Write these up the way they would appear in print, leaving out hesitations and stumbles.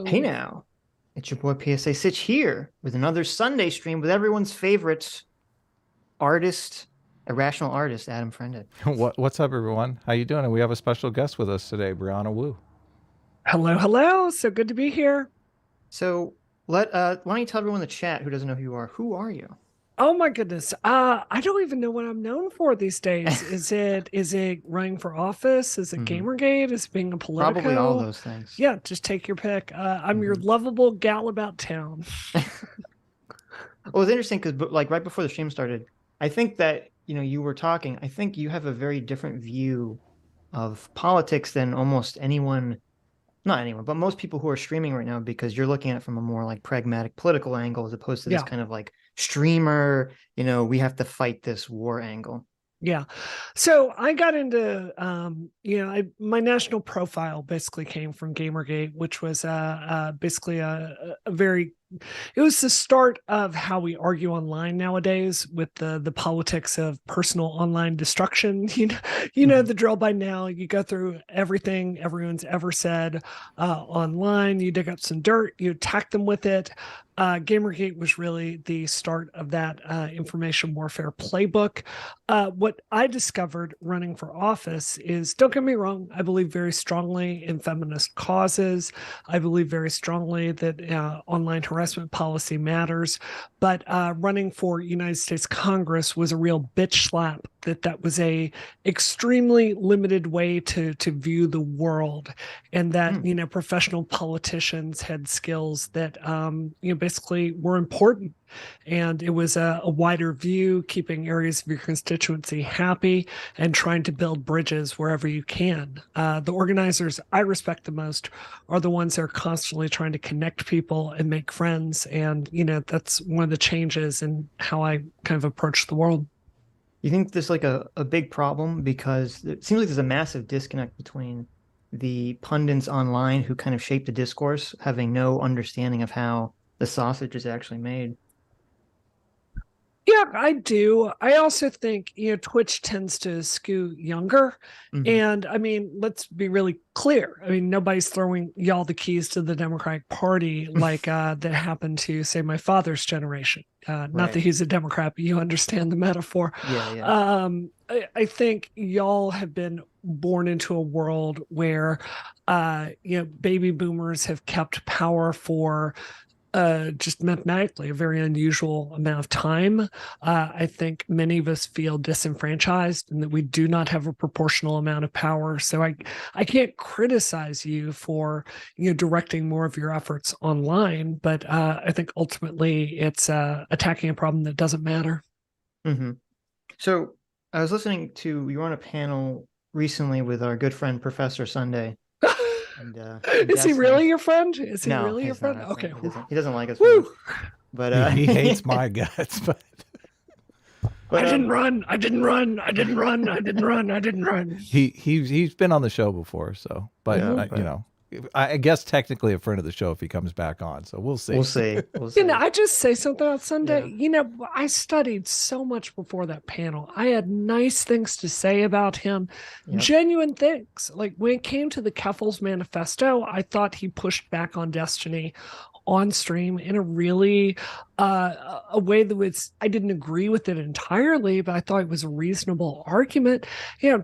Hey now, it's your boy PSA Sitch here with another Sunday stream with everyone's favorite artist, irrational artist, Adam Friended. What's up, everyone? How you doing? And we have a special guest with us today, Brianna Wu. Hello, hello. So good to be here. So why don't you tell everyone in the chat who doesn't know who are you? Oh my goodness. I don't even know what I'm known for these days. Is it running for office? Is it Hmm. Gamergate? Is it being a Probably all Politico? those things. Yeah, just take your pick. I'm your Hmm. lovable gal about town. Well, it's interesting because like right before the stream started, I think that you were talking. I think you have a very different view of politics than almost anyone, not anyone, but most people who are streaming right now, because you're looking at it from a more like pragmatic political angle as opposed to this Yeah. kind of like streamer, we have to fight this war angle. Yeah. So I got into, my national profile basically came from Gamergate, which was basically a very, it was the start of how we argue online nowadays with the politics of personal online destruction. You know Mhm. the drill by now. You go through everything everyone's ever said online. You dig up some dirt, you attack them with it. Gamergate was really the start of that information warfare playbook. What I discovered running for office is, don't get me wrong, I believe very strongly in feminist causes. I believe very strongly that online harassment policy matters. But running for United States Congress was a real bitch slap. That was a extremely limited way to view the world, and that Mm. professional politicians had skills that basically were important, and it was a wider view, keeping areas of your constituency happy and trying to build bridges wherever you can. The organizers I respect the most are the ones that are constantly trying to connect people and make friends. And, that's one of the changes in how I kind of approach the world. You think there's like a big problem because it seems like there's a massive disconnect between the pundits online who kind of shape the discourse having no understanding of how the sausage is actually made. Yeah, I do. I also think, Twitch tends to skew younger. Hmm. And I mean, let's be really clear. I mean, nobody's throwing y'all the keys to the Democratic Party like that happened to, say, my father's generation. Not that Right. he's a Democrat, but you understand the metaphor. Yeah, yeah. I think y'all have been born into a world where, baby boomers have kept power for just mathematically a very unusual amount of time. I think many of us feel disenfranchised and that we do not have a proportional amount of power. So I can't criticize you for directing more of your efforts online, but I think ultimately it's attacking a problem that doesn't matter. Hmm. So I was listening to you were on a panel recently with our good friend Professor Sunday, and I'm Is he guessing really your friend? Is he no, really your he's not friend? our Okay. friend. He Whew. doesn't like us very much. Woo. But He hates my guts, but but I didn't run. I didn't run. I didn't run. I didn't run. I didn't run. he's been on the show before. So, but yeah, Mhm. you but know, I guess technically a friend of the show if he comes back on. So we'll we'll see. see. We'll see. I just say something on Sunday. Yeah. I studied so much before that panel. I had nice things to say about him, Yep. genuine things. Like when it came to the Keffel's manifesto, I thought he pushed back on Destiny on stream in a really a way that was, I didn't agree with it entirely, but I thought it was a reasonable argument.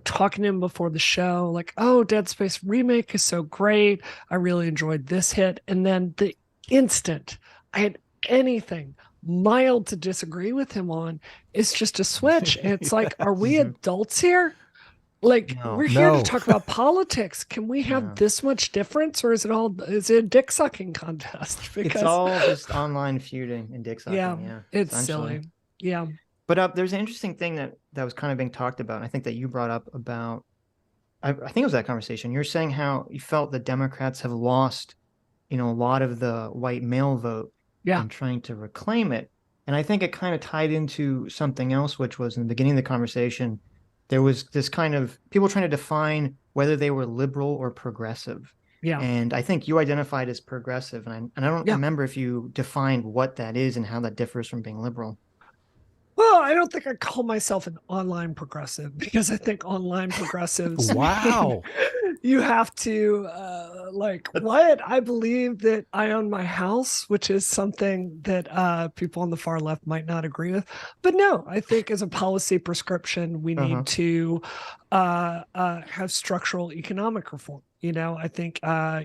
Talking to him before the show, like, oh, Dead Space remake is so great. I really enjoyed this hit. And then the instant I had anything mild to disagree with him on, it's just a switch. And it's like, are we Hmm. adults here? Like, No, we're here to No, talk about politics. Can we have no. this much difference, or is it a dick sucking contest? It's Because all just online feuding and dick yeah, sucking, yeah, it's essentially. silly. Yeah. But there's an interesting thing that was kind of being talked about, and I think that you brought up about I think it was that conversation. You're saying how you felt the Democrats have lost, a lot of the white male vote Yeah. in trying to reclaim it. And I think it kind of tied into something else, which was in the beginning of the conversation, there was this kind of people trying to define whether they were liberal or progressive. Yeah. And I think you identified as progressive, and I don't Yeah. remember if you defined what that is and how that differs from being liberal. Well, I don't think I call myself an online progressive because I think online progressives mean Wow. you have to like what I believe that I own my house, which is something that people on the far left might not agree with. But no, I think as a policy prescription, we Uh-huh. need to have structural economic reform. I think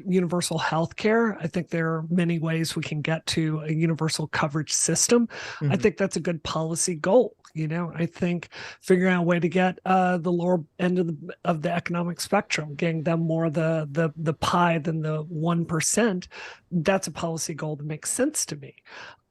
universal health care, I think there are many ways we can get to a universal coverage system. I Mhm. think that's a good policy goal. I think figuring out a way to get the lower end of the economic spectrum, getting them more of the pie than the 1%, that's a policy goal that makes sense to me.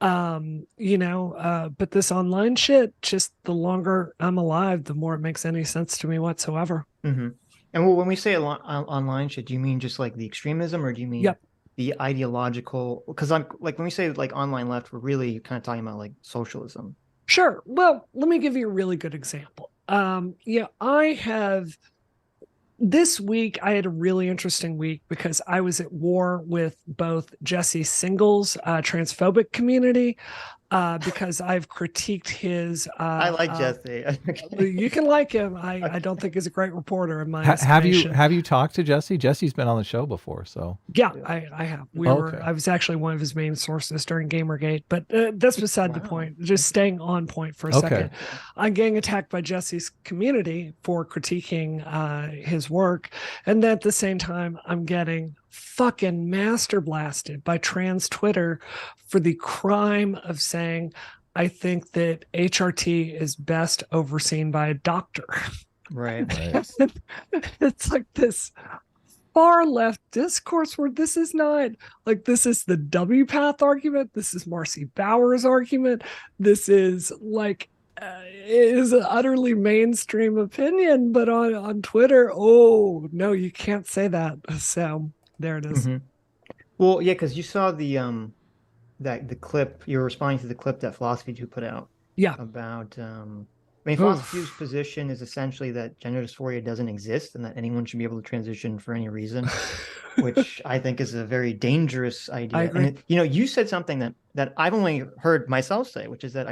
But this online shit, just the longer I'm alive, the more it makes any sense to me whatsoever. Mhm. And when we say online shit, do you mean just like the extremism, or do you mean Yep. the ideological? Because I'm like when we say like online left, we're really kind of talking about like socialism. Sure. Well, let me give you a really good example. I have this week I had a really interesting week because I was at war with both Jesse Single's transphobic community because I've critiqued his. I like Jesse. You can like him. I Okay. don't think he's a great reporter in my Have you estimation. have you talked to Jesse? Jesse's been on the show before, so Yeah, Yeah. I have. okay. I was actually one of his main sources during Gamergate, but that's beside the Wow. point. Just Okay. staying on point for a Okay. second. I'm getting attacked by Jesse's community for critiquing his work. And then at the same time, I'm getting fucking master blasted by trans Twitter for the crime of saying, I think that HRT is best overseen by a doctor. Right. Right. It's like this far left discourse where this is not like this is the W path argument. This is Marcy Bauer's argument. This is like it is an utterly mainstream opinion, but on Twitter, oh no, you can't say that. So there it is. Hmm. Well, yeah, because you saw the clip, you were responding to the clip that Philosophy 2 put out Yeah. about I mean Philosophy Two's Oof. position is essentially that gender dysphoria doesn't exist and that anyone should be able to transition for any reason, which I think is a very dangerous I idea. And agree. you said something that I've only heard myself say, which is that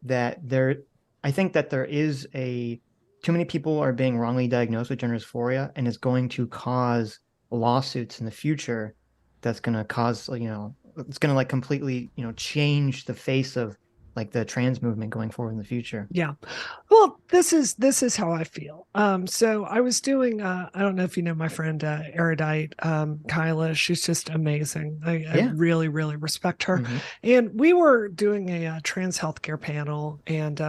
that there I think that there is a too many people are being wrongly diagnosed with gender dysphoria and is going to cause lawsuits in the future that's going to cause, it's going to like completely, change the face of like the trans movement going forward in the future. Yeah. Well, this is how I feel. So I was doing I don't know if you know my friend Erudite Kyla. She's just amazing. I Yeah. really, really respect her. Hmm. And we were doing a trans healthcare panel and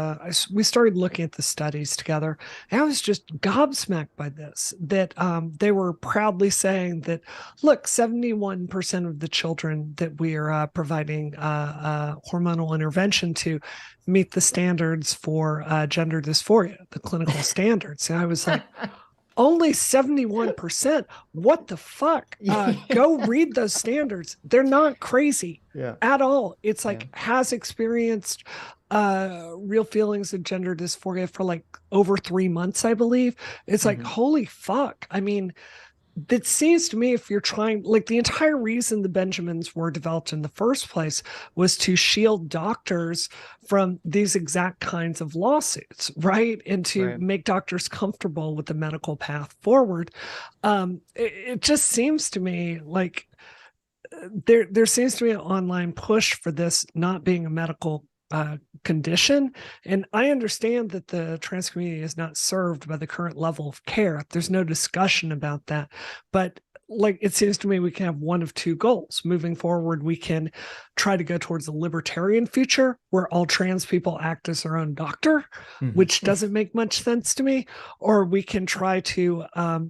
we started looking at the studies together. And I was just gobsmacked by this that they were proudly saying that look, 71% of the children that we are providing hormonal intervention to meet the standards for gender dysphoria, the clinical standards. And I was like, only 71%. What the fuck? Go read those standards. They're not crazy Yeah. at all. It's Yeah. like has experienced real feelings of gender dysphoria for like over 3 months, I believe. It's like, Hmm. holy fuck. I mean, that seems to me if you're trying like the entire reason the Benjamins were developed in the first place was to shield doctors from these exact kinds of lawsuits, right, and to Right. make doctors comfortable with the medical path forward. It just seems to me like there seems to be an online push for this not being a medical condition. And I understand that the trans community is not served by the current level of care. There's no discussion about that. But like it seems to me we can have one of two goals moving forward. We can try to go towards a libertarian future where all trans people act as their own doctor, Hmm. which doesn't make much sense to me, or we can try to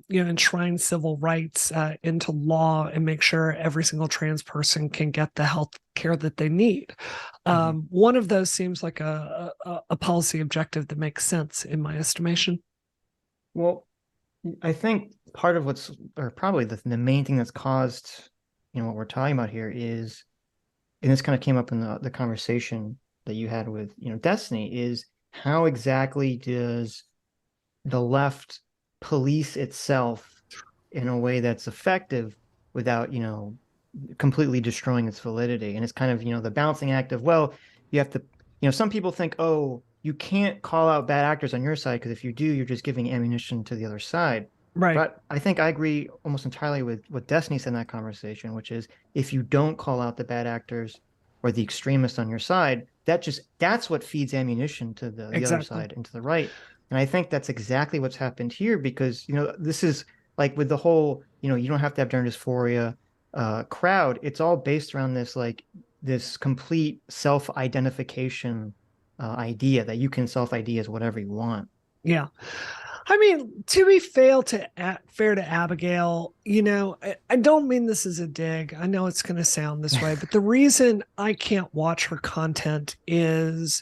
enshrine civil rights into law and make sure every single trans person can get the health care that they need. Hmm. One of those seems like a policy objective that makes sense in my estimation. Well, I think part of or probably the main thing that's caused, what we're talking about here is, and this kind of came up in the conversation that you had with, Destiny, is how exactly does the left police itself in a way that's effective without, completely destroying its validity? And it's kind of, the balancing act of, well, you have to some people think, oh, you can't call out bad actors on your side because if you do, you're just giving ammunition to the other side. Right. But I think I agree almost entirely with what Destiny said in that conversation, which is if you don't call out the bad actors or the extremists on your side, that's what feeds ammunition to the other Exactly. side and to the right. And I think that's exactly what's happened here because, this is like with the whole, you don't have to have gender dysphoria crowd. It's all based around this complete self-identification idea that you can self-ID as whatever you want. Yeah. I mean, to be fair to Abigail, I don't mean this as a dig. I know it's going to sound this way, but the reason I can't watch her content is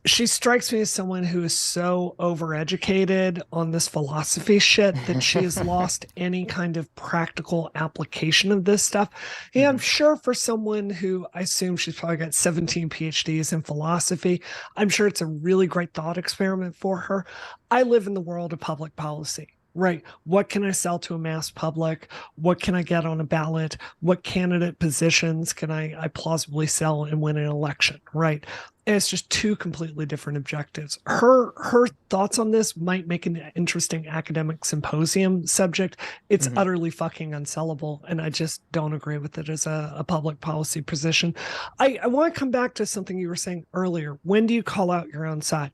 she strikes me as someone who is so overeducated on this philosophy shit that she has lost any kind of practical application of this stuff. Yeah, I'm sure for someone who I assume she's probably got 17 PhDs in philosophy, I'm sure it's a really great thought experiment for her. I live in the world of public policy. Right. What can I sell to a mass public? What can I get on a ballot? What candidate positions can I plausibly sell and win an election? Right. And it's just two completely different objectives. Her thoughts on this might make an interesting academic symposium subject. It's utterly fucking unsellable, and I just don't agree with it as a public policy position. I want to come back to something you were saying earlier. When do you call out your own side?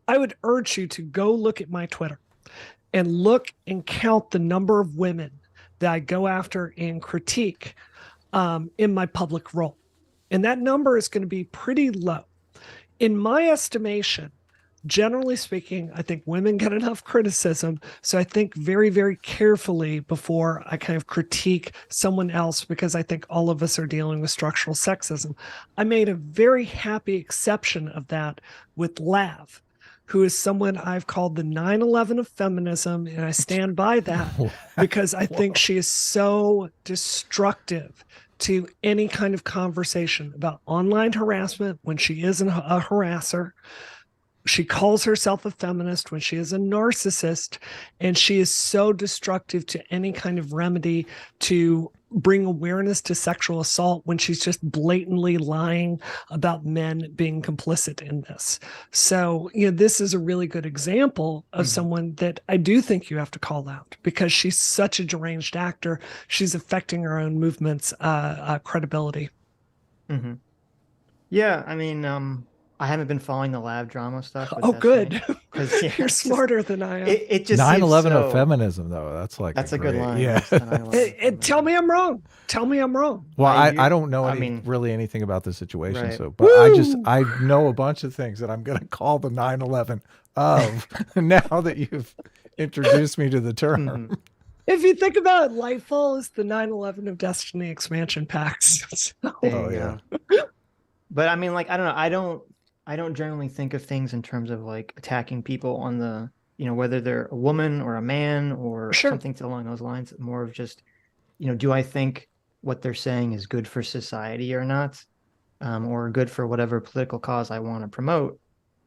I would urge you to go look at my Twitter and look and count the number of women that I go after and critique in my public role. And that number is going to be pretty low. In my estimation, generally speaking, I think women get enough criticism. So I think very, very carefully before I kind of critique someone else, because I think all of us are dealing with structural sexism. I made a very happy exception of that with Lav, who is someone I've called the 9/11 of feminism, and I stand by that because I think she is so destructive to any kind of conversation about online harassment when she isn't a harasser. She calls herself a feminist when she is a narcissist, and she is so destructive to any kind of remedy to bring awareness to sexual assault when she's just blatantly lying about men being complicit in this. So, this is a really good example of someone that I do think you have to call out because she's such a deranged actor. She's affecting her own movement's credibility. Yeah, I mean, I haven't been following the lab drama stuff. Oh, good. Because You're smarter than I am. It just 9/11 of feminism, though. That's a good great, line. Yeah. Tell me I'm wrong. Tell me I'm wrong. Well, I don't know really anything about the situation, right. so but I know a bunch of things that I'm going to call the 9/11 of now that you've introduced me to the term. If you think about it, Lightfall is the 9/11 of Destiny expansion packs. So. Oh yeah. But I mean, I don't know. I don't generally think of things in terms of attacking people on the, whether they're a woman or a man or something along those lines. More of just, do I think what they're saying is good for society or not, or good for whatever political cause I want to promote.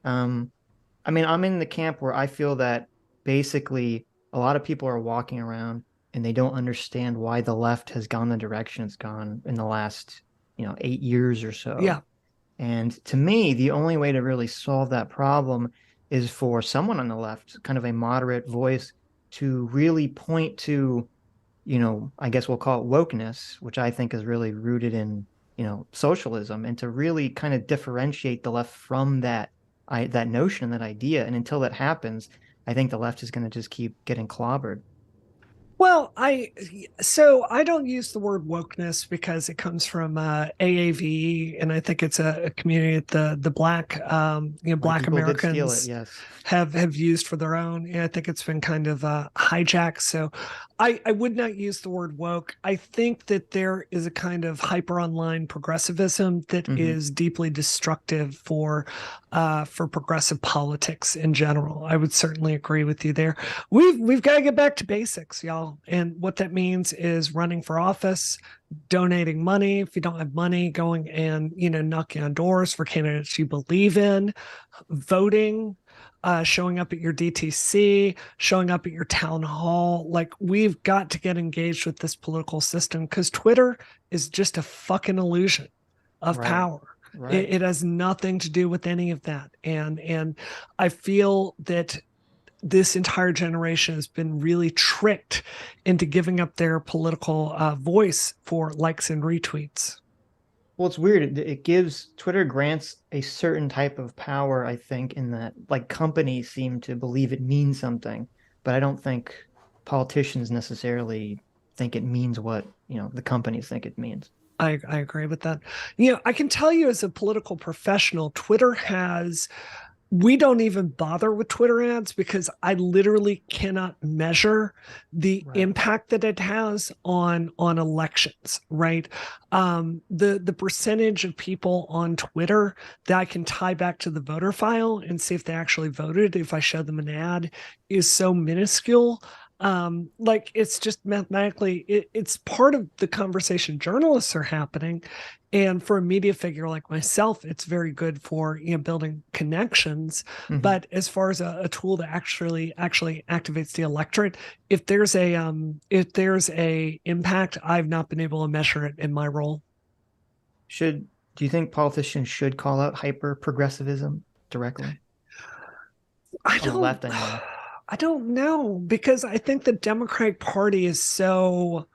I mean, I'm in the camp where I feel that basically a lot of people are walking around and they don't understand why the left has gone the direction it's gone in the last, 8 years or so. Yeah. And to me, the only way to really solve that problem is for someone on the left, kind of a moderate voice, to really point to, I guess we'll call it wokeness, which I think is really rooted in, socialism, and to really kind of differentiate the left from that notion, that idea. And until that happens, I think the left is going to just keep getting clobbered. Well, I don't use the word wokeness because it comes from AAVE, and I think it's a community that the Black Black Americans have used for their own. And I think it's been kind of hijacked. So I would not use the word woke. I think that there is a kind of hyper online progressivism that is deeply destructive for progressive politics in general. I would certainly agree with you there. We've got to get back to basics, y'all. And what that means is running for office, donating money. If you don't have money, going and, knocking on doors for candidates you believe in, voting, showing up at your DTC, showing up at your town hall. We've got to get engaged with this political system because Twitter is just a fucking illusion of power. Right. It has nothing to do with any of that. And I feel that this entire generation has been really tricked into giving up their political voice for likes and retweets. Well, it's weird. It gives Twitter grants a certain type of power, I think, in that like companies seem to believe it means something, but I don't think politicians necessarily think it means what, the companies think it means. I agree with that. I can tell you as a political professional, we don't even bother with Twitter ads because I literally cannot measure the Right. impact that it has on elections, right? The percentage of people on Twitter that I can tie back to the voter file and see if they actually voted if I show them an ad is so minuscule. Like it's just mathematically it's part of the conversation journalists are having, and for a media figure like myself it's very good for building connections. Mhm. But as far as a tool that actually activates the electorate, if there's a impact, I've not been able to measure it in my role. Do you think politicians should call out hyper progressivism directly? I On the don't left, I mean. I don't know, because I think the Democratic Party is so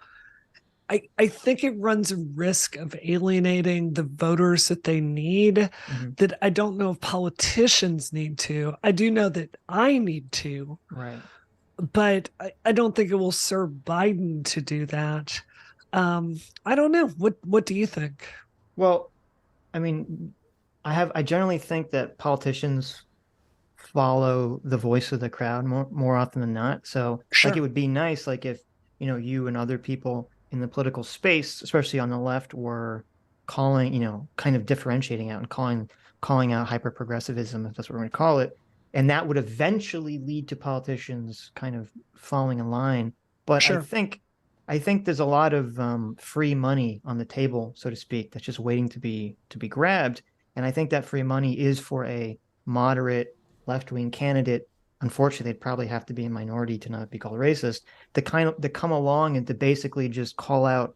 I think it runs a risk of alienating the voters that they need, Mhm. that I don't know if politicians need to. I do know that I need to, Right. but I don't think it will serve Biden to do that. I don't know. What do you think? Well, I mean, I generally think that politicians follow the voice of the crowd more often than not. So like it Sure. would be nice like if, you and other people in the political space, especially on the left, were calling, kind of differentiating out and calling out hyper progressivism, if that's what we're going to call it. And that would eventually lead to politicians kind of falling in line. But I Sure. think I think there's a lot of free money on the table, so to speak, that's just waiting to be grabbed. And I think that free money is for a moderate left-wing candidate. Unfortunately, they'd probably have to be a minority to not be called racist, to come along and to basically just call out,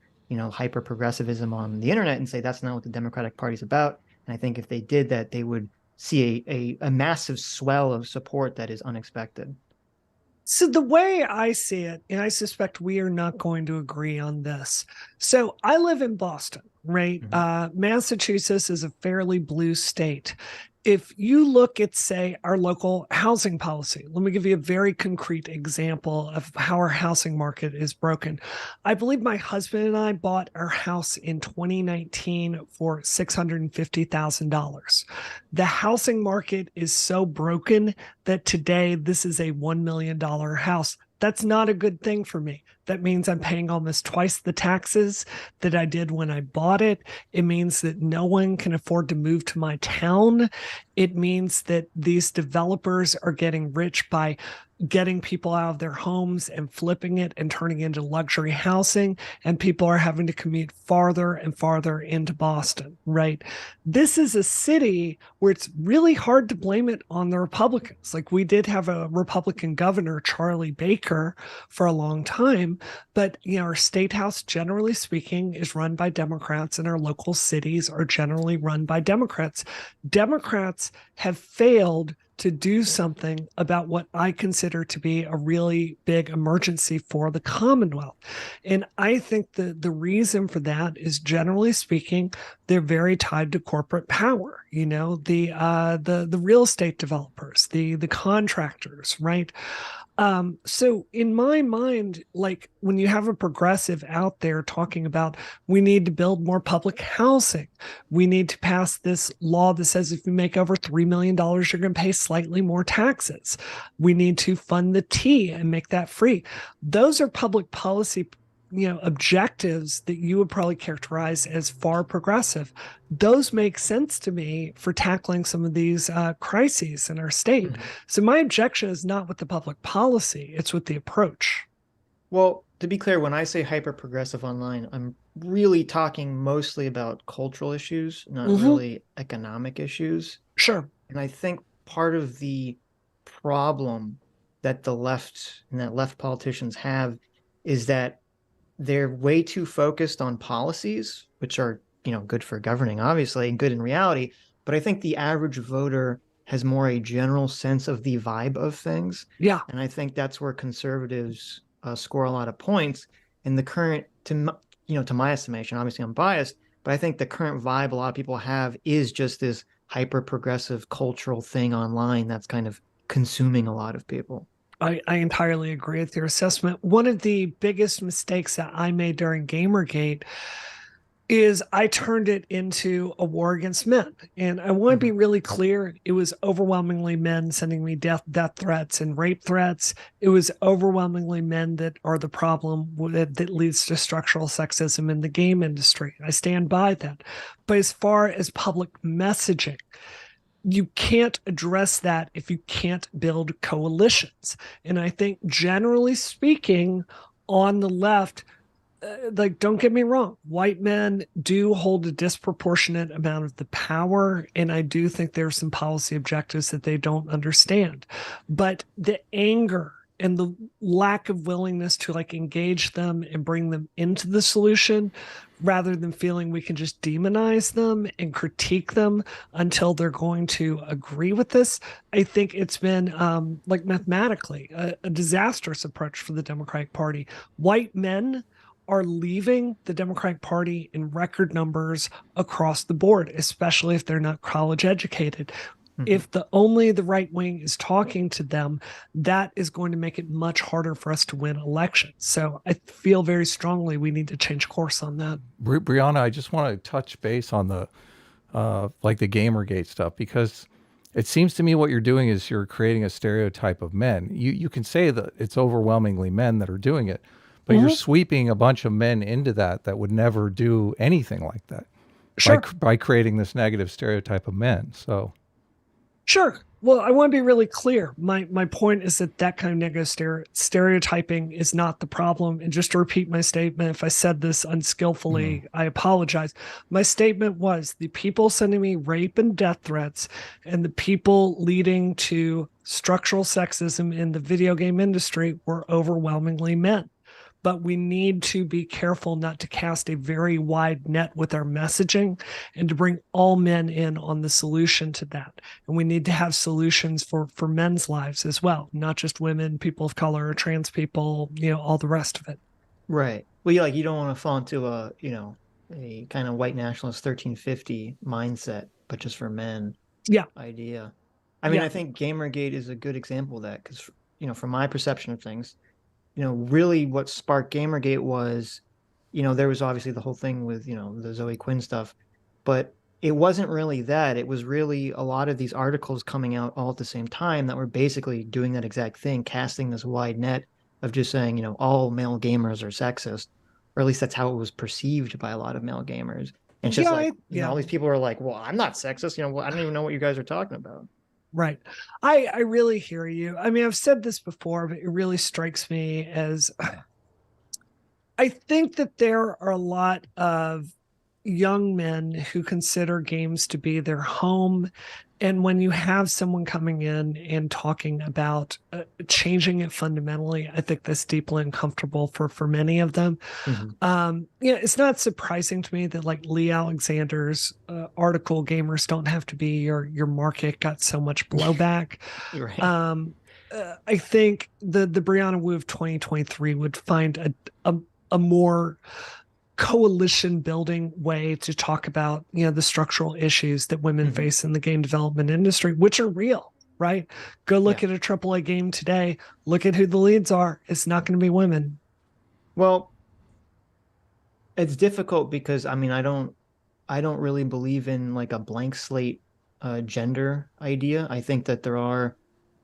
hyper progressivism on the internet and say that's not what the Democratic Party's about. And I think if they did that, they would see a massive swell of support that is unexpected. So the way I see it, and I suspect we are not going to agree on this. So I live in Boston, right? Mhm. Massachusetts is a fairly blue state. If you look at, say, our local housing policy, let me give you a very concrete example of how our housing market is broken. I believe my husband and I bought our house in 2019 for $650,000. The housing market is so broken that today this is a $1 million house. That's not a good thing for me. That means I'm paying almost twice the taxes that I did when I bought it. It means that no one can afford to move to my town. It means that these developers are getting rich by getting people out of their homes and flipping it and turning it into luxury housing. And people are having to commute farther and farther into Boston, right? This is a city where it's really hard to blame it on the Republicans. Like, we did have a Republican governor, Charlie Baker, for a long time, but our state house, generally speaking, is run by Democrats, and our local cities are generally run by Democrats. Democrats have failed to do something about what I consider to be a really big emergency for the Commonwealth. And I think the reason for that is, generally speaking, they're very tied to corporate power. The real estate developers, the contractors, right? So in my mind, like, when you have a progressive out there talking about, we need to build more public housing, we need to pass this law that says if you make over $3 million, you're going to pay slightly more taxes, we need to fund the T and make that free. Those are public policy objectives that you would probably characterize as far progressive. Those make sense to me for tackling some of these crises in our state. Mhm. So my objection is not with the public policy, it's with the approach. Well, to be clear, when I say hyper progressive online, I'm really talking mostly about cultural issues, not Mm-hmm. really economic issues. Sure. And I think part of the problem that left politicians have is that they're way too focused on policies, which are good for governing, obviously, and good in reality. But I think the average voter has more a general sense of the vibe of things. Yeah, And I think that's where conservatives score a lot of points. In the current, to my estimation, obviously I'm biased, but I think the current vibe a lot of people have is just this hyper progressive cultural thing online that's kind of consuming a lot of people. I entirely agree with your assessment. One of the biggest mistakes that I made during Gamergate is I turned it into a war against men. And I want to be Mhm. really clear. It was overwhelmingly men sending me death threats and rape threats. It was overwhelmingly men that are the problem that leads to structural sexism in the game industry. I stand by that. But as far as public messaging, you can't address that if you can't build coalitions. And I think, generally speaking, on the left, like, don't get me wrong, white men do hold a disproportionate amount of the power, and I do think there are some policy objectives that they don't understand. But the anger and the lack of willingness to like engage them and bring them into the solution, rather than feeling we can just demonize them and critique them until they're going to agree with this, I think it's been like mathematically a disastrous approach for the Democratic Party. White men are leaving the Democratic Party in record numbers across the board, especially if they're not college educated. Mhm. If the right wing is talking to them, that is going to make it much harder for us to win elections. So I feel very strongly we need to change course on that. Brianna, I just want to touch base on the like the Gamergate stuff, because it seems to me what you're doing is you're creating a stereotype of men. You can say that it's overwhelmingly men that are doing it, but you're Mm-hmm. sweeping a bunch of men into that would never do anything like that Sure. by creating this negative stereotype of men. So Sure. Well, I want to be really clear. My point is that kind of negative stereotyping is not the problem. And just to repeat my statement, if I said this unskillfully, I apologize. My statement was the people sending me rape and death threats and the people leading to structural sexism in the video game industry were overwhelmingly men. But we need to be careful not to cast a very wide net with our messaging and to bring all men in on the solution to that. And we need to have solutions for men's lives as well, not just women, people of color, trans people, all the rest of it. Right. Well, you don't want to fall into a kind of white nationalist 1350 mindset, but just for men Yeah. idea. I mean, Yeah. I think Gamergate is a good example of that because, from my perception of things, really what sparked Gamergate was, there was obviously the whole thing with, the Zoe Quinn stuff, but it wasn't really that. It was really a lot of these articles coming out all at the same time that were basically doing that exact thing, casting this wide net of just saying, all male gamers are sexist, or at least that's how it was perceived by a lot of male gamers. And it's just Yeah. like, Yeah. all these people are like, well, I'm not sexist. Well, I don't even know what you guys are talking about. Right. I really hear you. I mean, I've said this before, but it really strikes me as I think that there are a lot of young men who consider games to be their home. And when you have someone coming in and talking about changing it fundamentally, I think that's deeply uncomfortable for many of them. Mhm. It's not surprising to me that like Lee Alexander's article, "Gamers Don't Have to Be Your Market," got so much blowback. You're right. I think the Brianna Wu of 2023 would find a more coalition building way to talk about the structural issues that women Mhm. face in the game development industry, which are real. Right? Go look Yeah. at a AAA game today. Look at who the leads are. It's not going to be women. Well, it's difficult because I mean I don't really believe in like a blank slate gender idea. I think that there are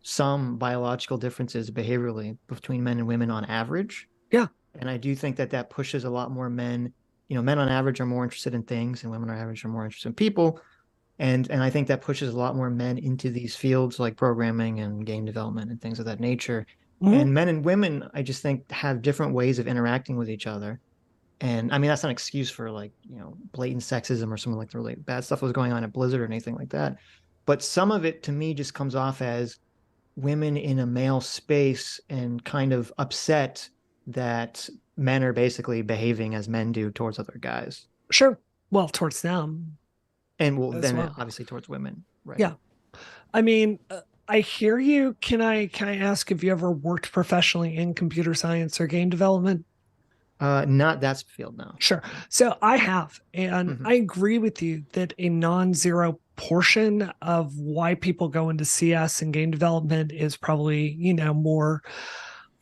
some biological differences behaviorally between men and women on average. Yeah, And I do think that that pushes a lot more men. Men on average are more interested in things, and women on average are more interested in people. And I think that pushes a lot more men into these fields like programming and game development and things of that nature. mm-hmm. And men and women, I just think, have different ways of interacting with each other. And I mean, that's not an excuse for like, blatant sexism or something like the really bad stuff that was going on at Blizzard or anything like that. But some of it to me just comes off as women in a male space and kind of upset that men are basically behaving as men do towards other guys. Sure. Well, towards them And well, as then well. obviously towards women, right? Yeah. I mean, I hear you. Can I ask if you ever worked professionally in computer science or game development? Not that field now. Sure. So I have, and Hmm. I agree with you that a non-zero portion of why people go into CS and game development is probably, more,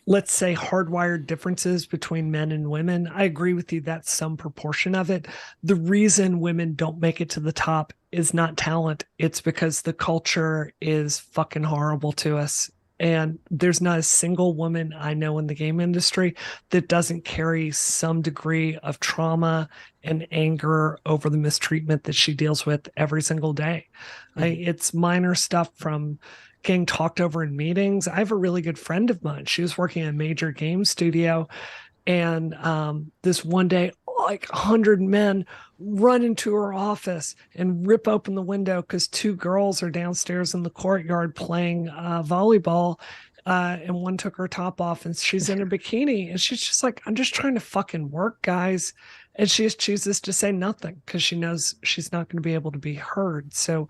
let's say, hardwired differences between men and women. I agree with you. That's some proportion of it. The reason women don't make it to the top is not talent. It's because the culture is fucking horrible to us. And there's not a single woman I know in the game industry that doesn't carry some degree of trauma and anger over the mistreatment that she deals with every single day. Hmm. It's minor stuff from getting talked over in meetings. I have a really good friend of mine. She was working in a major game studio, and this one day, like 100 men run into her office and rip open the window because two girls are downstairs in the courtyard playing volleyball. And one took her top off and she's in a bikini. And she's just like, I'm just trying to fucking work, guys. And she just chooses to say nothing because she knows she's not going to be able to be heard. So,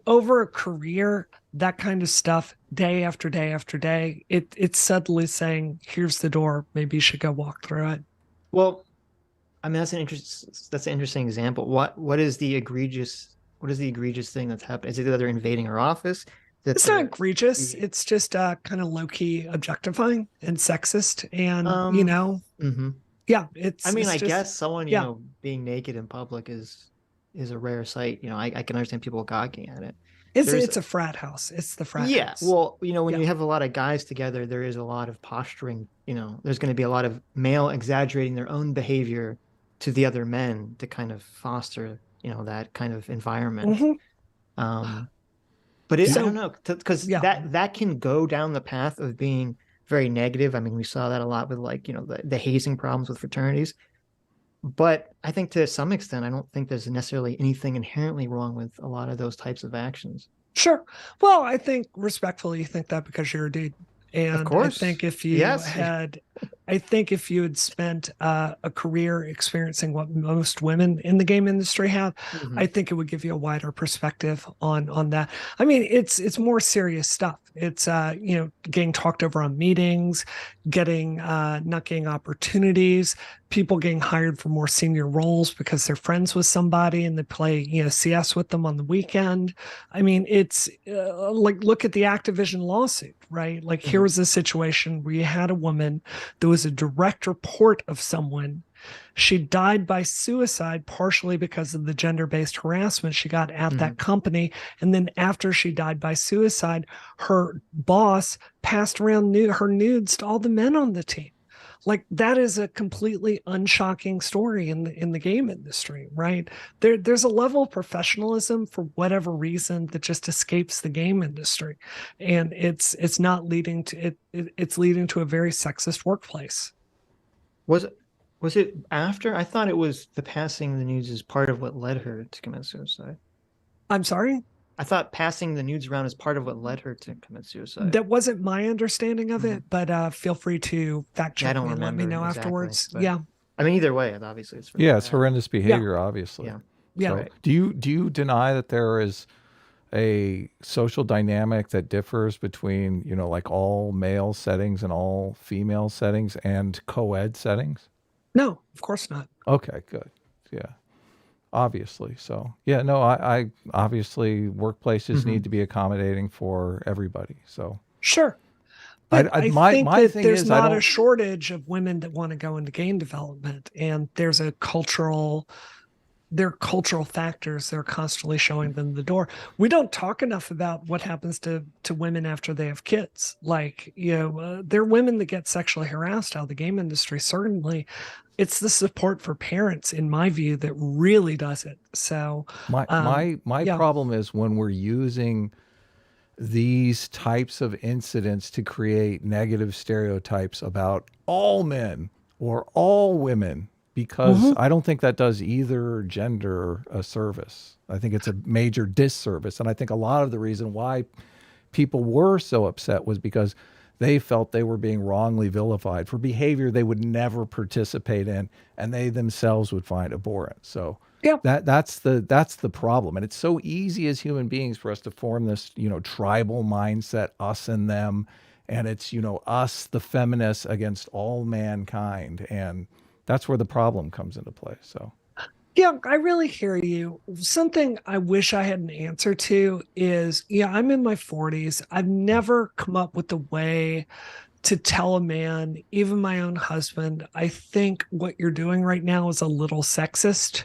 over a career, that kind of stuff, day after day after day, it's subtly saying, here's the door. Maybe you should go walk through it. Well, I mean, that's an interesting example. What is the egregious thing that's happened? Is it that they're invading our office? That It's not they're egregious. It's just kind of low key objectifying and sexist. And, mhm. yeah, I mean, it's I just, guess someone, yeah, being naked in public is a rare sight. I can understand people gawking at it. There's it's a frat house. It's the frat Yeah, house. well, when Yeah. you have a lot of guys together, there is a lot of posturing. There's going to be a lot of male exaggerating their own behavior to the other men to kind of foster, that kind of environment. Hmm. Um, but I don't So, know, because yeah, that can go down the path of being very negative. I mean, we saw that a lot with like, the hazing problems with fraternities. But I think to some extent, I don't think there's necessarily anything inherently wrong with a lot of those types of actions. sure. Well, I think respectfully, you think that because you're a dude. Of And course. Yes. I think if you had spent a career experiencing what most women in the game industry have, Hmm. I think it would give you a wider perspective on that. I mean, it's more serious stuff. It's getting talked over on meetings, getting not getting opportunities, people getting hired for more senior roles because they're friends with somebody and they play CS with them on the weekend. I mean, it's like, look at the Activision lawsuit, right? Like, here Hmm. was a situation where you had a woman, there was a direct report of someone. She died by suicide, partially because of the gender-based harassment she got at Hmm. that company. And then after she died by suicide, her boss passed around her nudes to all the men on the team. Like, that is a completely unshocking story in the game industry, right? There's a level of professionalism for whatever reason that just escapes the game industry, and it's not leading to it's leading to a very sexist workplace. Was was it after? I thought it was the passing the news is part of what led her to commit suicide. I'm sorry. I thought passing the news around is part of what led her to commit suicide. That wasn't my understanding of Hmm. it, but feel free to fact Yeah, I check don't me and let me remember know exactly, afterwards. but Yeah, I mean, either way, obviously, it's really Yeah, it's bad. horrendous yeah, behavior, obviously. Yeah, yeah. So right. do you deny that there is a social dynamic that differs between, like all male settings and all female settings and co-ed settings? No, of course not. Okay, good. Yeah, obviously. So, yeah, no, I obviously workplaces Hmm. need to be accommodating for everybody. So, Sure. But I think my that thing there's is I not a don't. shortage of women that want to go into game development, and there are cultural factors that are constantly showing them the door. We don't talk enough about what happens to women after they have kids. Like, there are women that get sexually harassed out of the game industry. Certainly, it's the support for parents, in my view, that really does it. So, My um, my my yeah, problem is when we're using these types of incidents to create negative stereotypes about all men or all women, because hmm I don't think that does either gender a service. I think it's a major disservice. And I think a lot of the reason why people were so upset was because they felt they were being wrongly vilified for behavior they would never participate in and they themselves would find abhorrent. So, Yeah. That's the problem. And it's so easy as human beings for us to form this, tribal mindset, us and them. And it's, us, the feminists, against all mankind. And that's where the problem comes into play. So Yeah, I really hear you. Something I wish I had an answer to is, yeah, I'm in my 40s. I've never come up with a way to tell a man, even my own husband, I think what you're doing right now is a little sexist,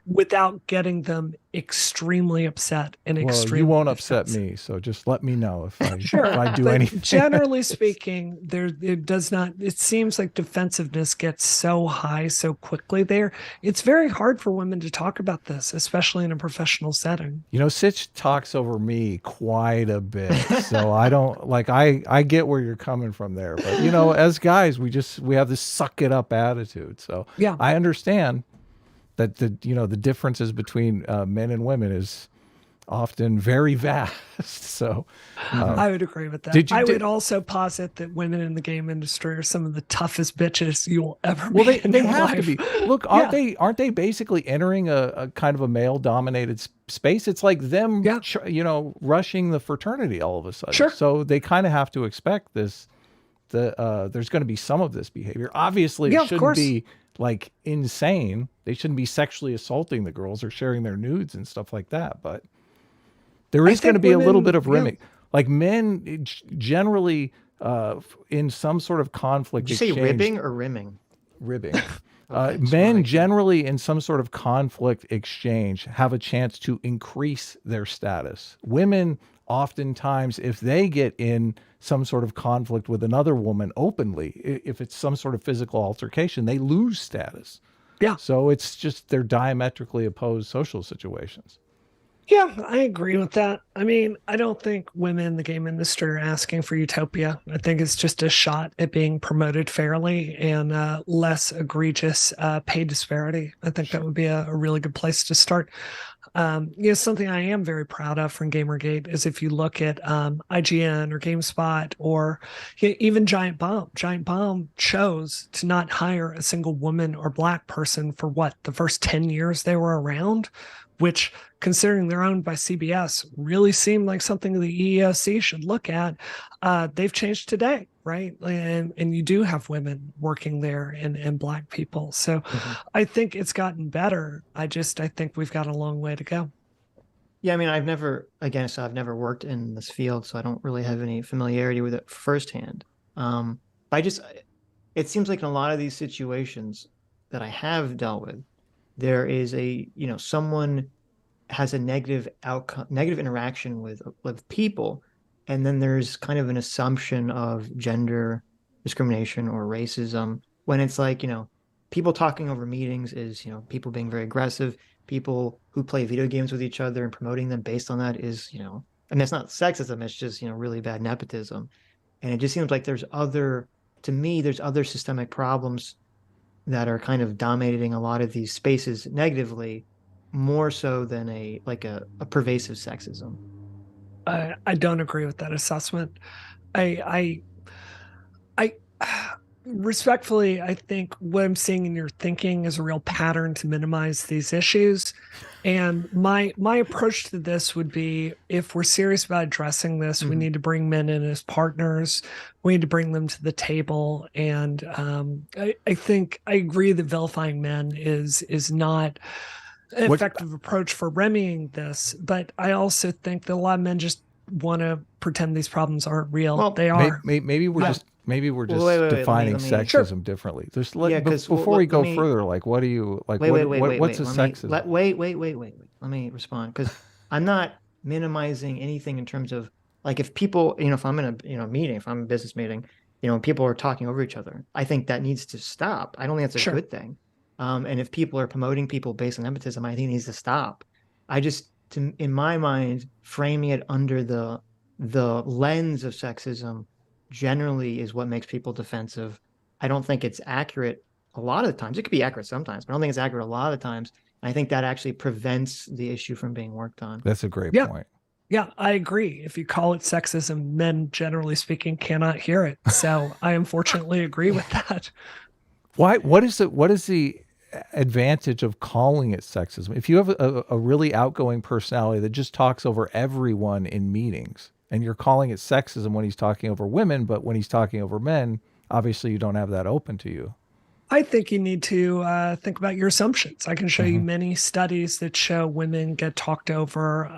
without getting them extremely upset and well, you extremely won't upset defensive. me. So just let me know if I Sure, do but anything. generally speaking, it does not. It seems like defensiveness gets so high so quickly there. It's very hard for women to talk about this, especially in a professional setting. Sitch talks over me quite a bit. So I don't like I get where you're coming from there. But as guys, we have this suck it up attitude. So Yeah, I understand that the differences between men and women is often very vast. So I would agree with that. did you I did would also posit that women in the game industry are some of the toughest bitches you'll ever well be in they your have to life. be. Look, Yeah, aren't they basically entering a kind of a male dominated space? It's like them yeah, rushing the fraternity all of a sudden. sure. So they kind of have to expect this. There's going to be some of this behavior. Obviously, it Yeah, of shouldn't course. be like insane. They shouldn't be sexually assaulting the girls or sharing their nudes and stuff like that. But there I is going to think be a little bit women, of yeah. rimming. Like men generally, in some sort of Did conflict you say exchange, ribbing or rimming? ribbing. Okay, just want to Men make sure. generally, in some sort of conflict exchange, have a chance to increase their status. Women, oftentimes, if they get in some sort of conflict with another woman openly, if it's some sort of physical altercation, they lose status. Yeah. So it's just they're diametrically opposed social situations. Yeah, I agree with that. I mean, I don't think women in the game industry are asking for utopia. I think it's just a shot at being promoted fairly and less egregious pay disparity. I think that would be a really good place to start. Something I am very proud of from Gamergate is if you look at IGN or GameSpot or even Giant Bomb chose to not hire a single woman or black person for the first 10 years they were around, which, considering they're owned by CBS, really seemed like something the EEOC should look at. They've changed today, right? And you do have women working there and black people. So I think it's gotten better. I think we've got a long way to go. Yeah, I mean, I've never worked in this field, so I don't really have any familiarity with it firsthand. But it seems like in a lot of these situations that I have dealt with, there is someone has a negative outcome, negative interaction with people, and then there's kind of an assumption of gender discrimination or racism when it's like, people talking over meetings is, people being very aggressive, people who play video games with each other and promoting them based on that is, and it's not sexism, it's just, really bad nepotism. And it just seems like to me, there's other systemic problems that are kind of dominating a lot of these spaces negatively, more so than a pervasive sexism. I don't agree with that assessment. I respectfully, I think what I'm seeing in your thinking is a real pattern to minimize these issues. And my approach to this would be, if we're serious about addressing this, we need to bring men in as partners. We need to bring them to the table. And I think I agree that vilifying men is not an effective approach for remedying this. But I also think that a lot of men just want to pretend these problems aren't real. Well, they are. Maybe we're just wait, defining let me sexism differently. Just before we go further, like, what do you like? What's a sexism? Wait. Let me respond, because I'm not minimizing anything in terms of, like, if people, if I'm in a meeting, if I'm in a business meeting, people are talking over each other, I think that needs to stop. I don't think that's a good thing. And if people are promoting people based on nepotism, I think it needs to stop. In my mind, framing it under the lens of sexism generally is what makes people defensive. I don't think it's accurate a lot of the times. It could be accurate sometimes, but I don't think it's accurate a lot of the times. And I think that actually prevents the issue from being worked on. That's a great point. Yeah, I agree. If you call it sexism, men, generally speaking, cannot hear it. So I unfortunately agree with that. What is the advantage of calling it sexism. If you have a really outgoing personality that just talks over everyone in meetings, and you're calling it sexism when he's talking over women, but when he's talking over men, obviously you don't have that open to you. I think you need to think about your assumptions. I can show you many studies that show women get talked over,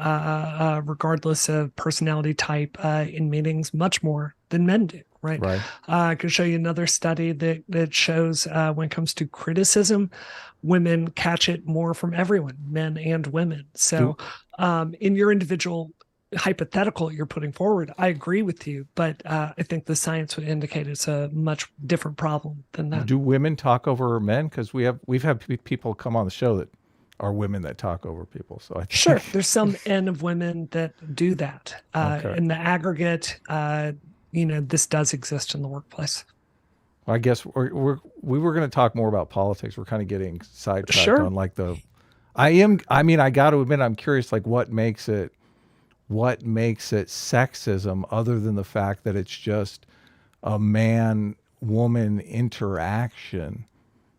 regardless of personality type, in meetings much more than men do. Right. Right. I can show you another study that shows when it comes to criticism, women catch it more from everyone, men and women. So, in your individual hypothetical you're putting forward, I agree with you, but I think the science would indicate it's a much different problem than that. Do women talk over men? Because we've had people come on the show that are women that talk over people. So I think Sure, there's some N of women that do that. Okay. In the aggregate, this does exist in the workplace. I guess we were going to talk more about politics. We're kind of getting sidetracked Sure. on like I got to admit, I'm curious, like what makes it sexism other than the fact that it's just a man woman interaction?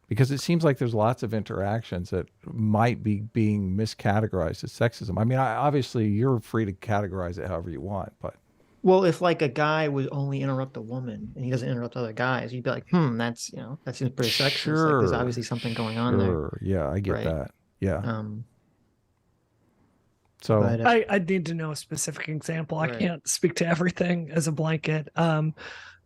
Because it seems like there's lots of interactions that might be being miscategorized as sexism. I mean, obviously you're free to categorize it however you want, but Well, if like a guy would only interrupt a woman and he doesn't interrupt other guys, you'd be like, that's, that seems pretty sexist. Like there's obviously something going on there. Sure. Yeah, I get Right. that. Yeah. But I need to know a specific example. I can't speak to everything as a blanket.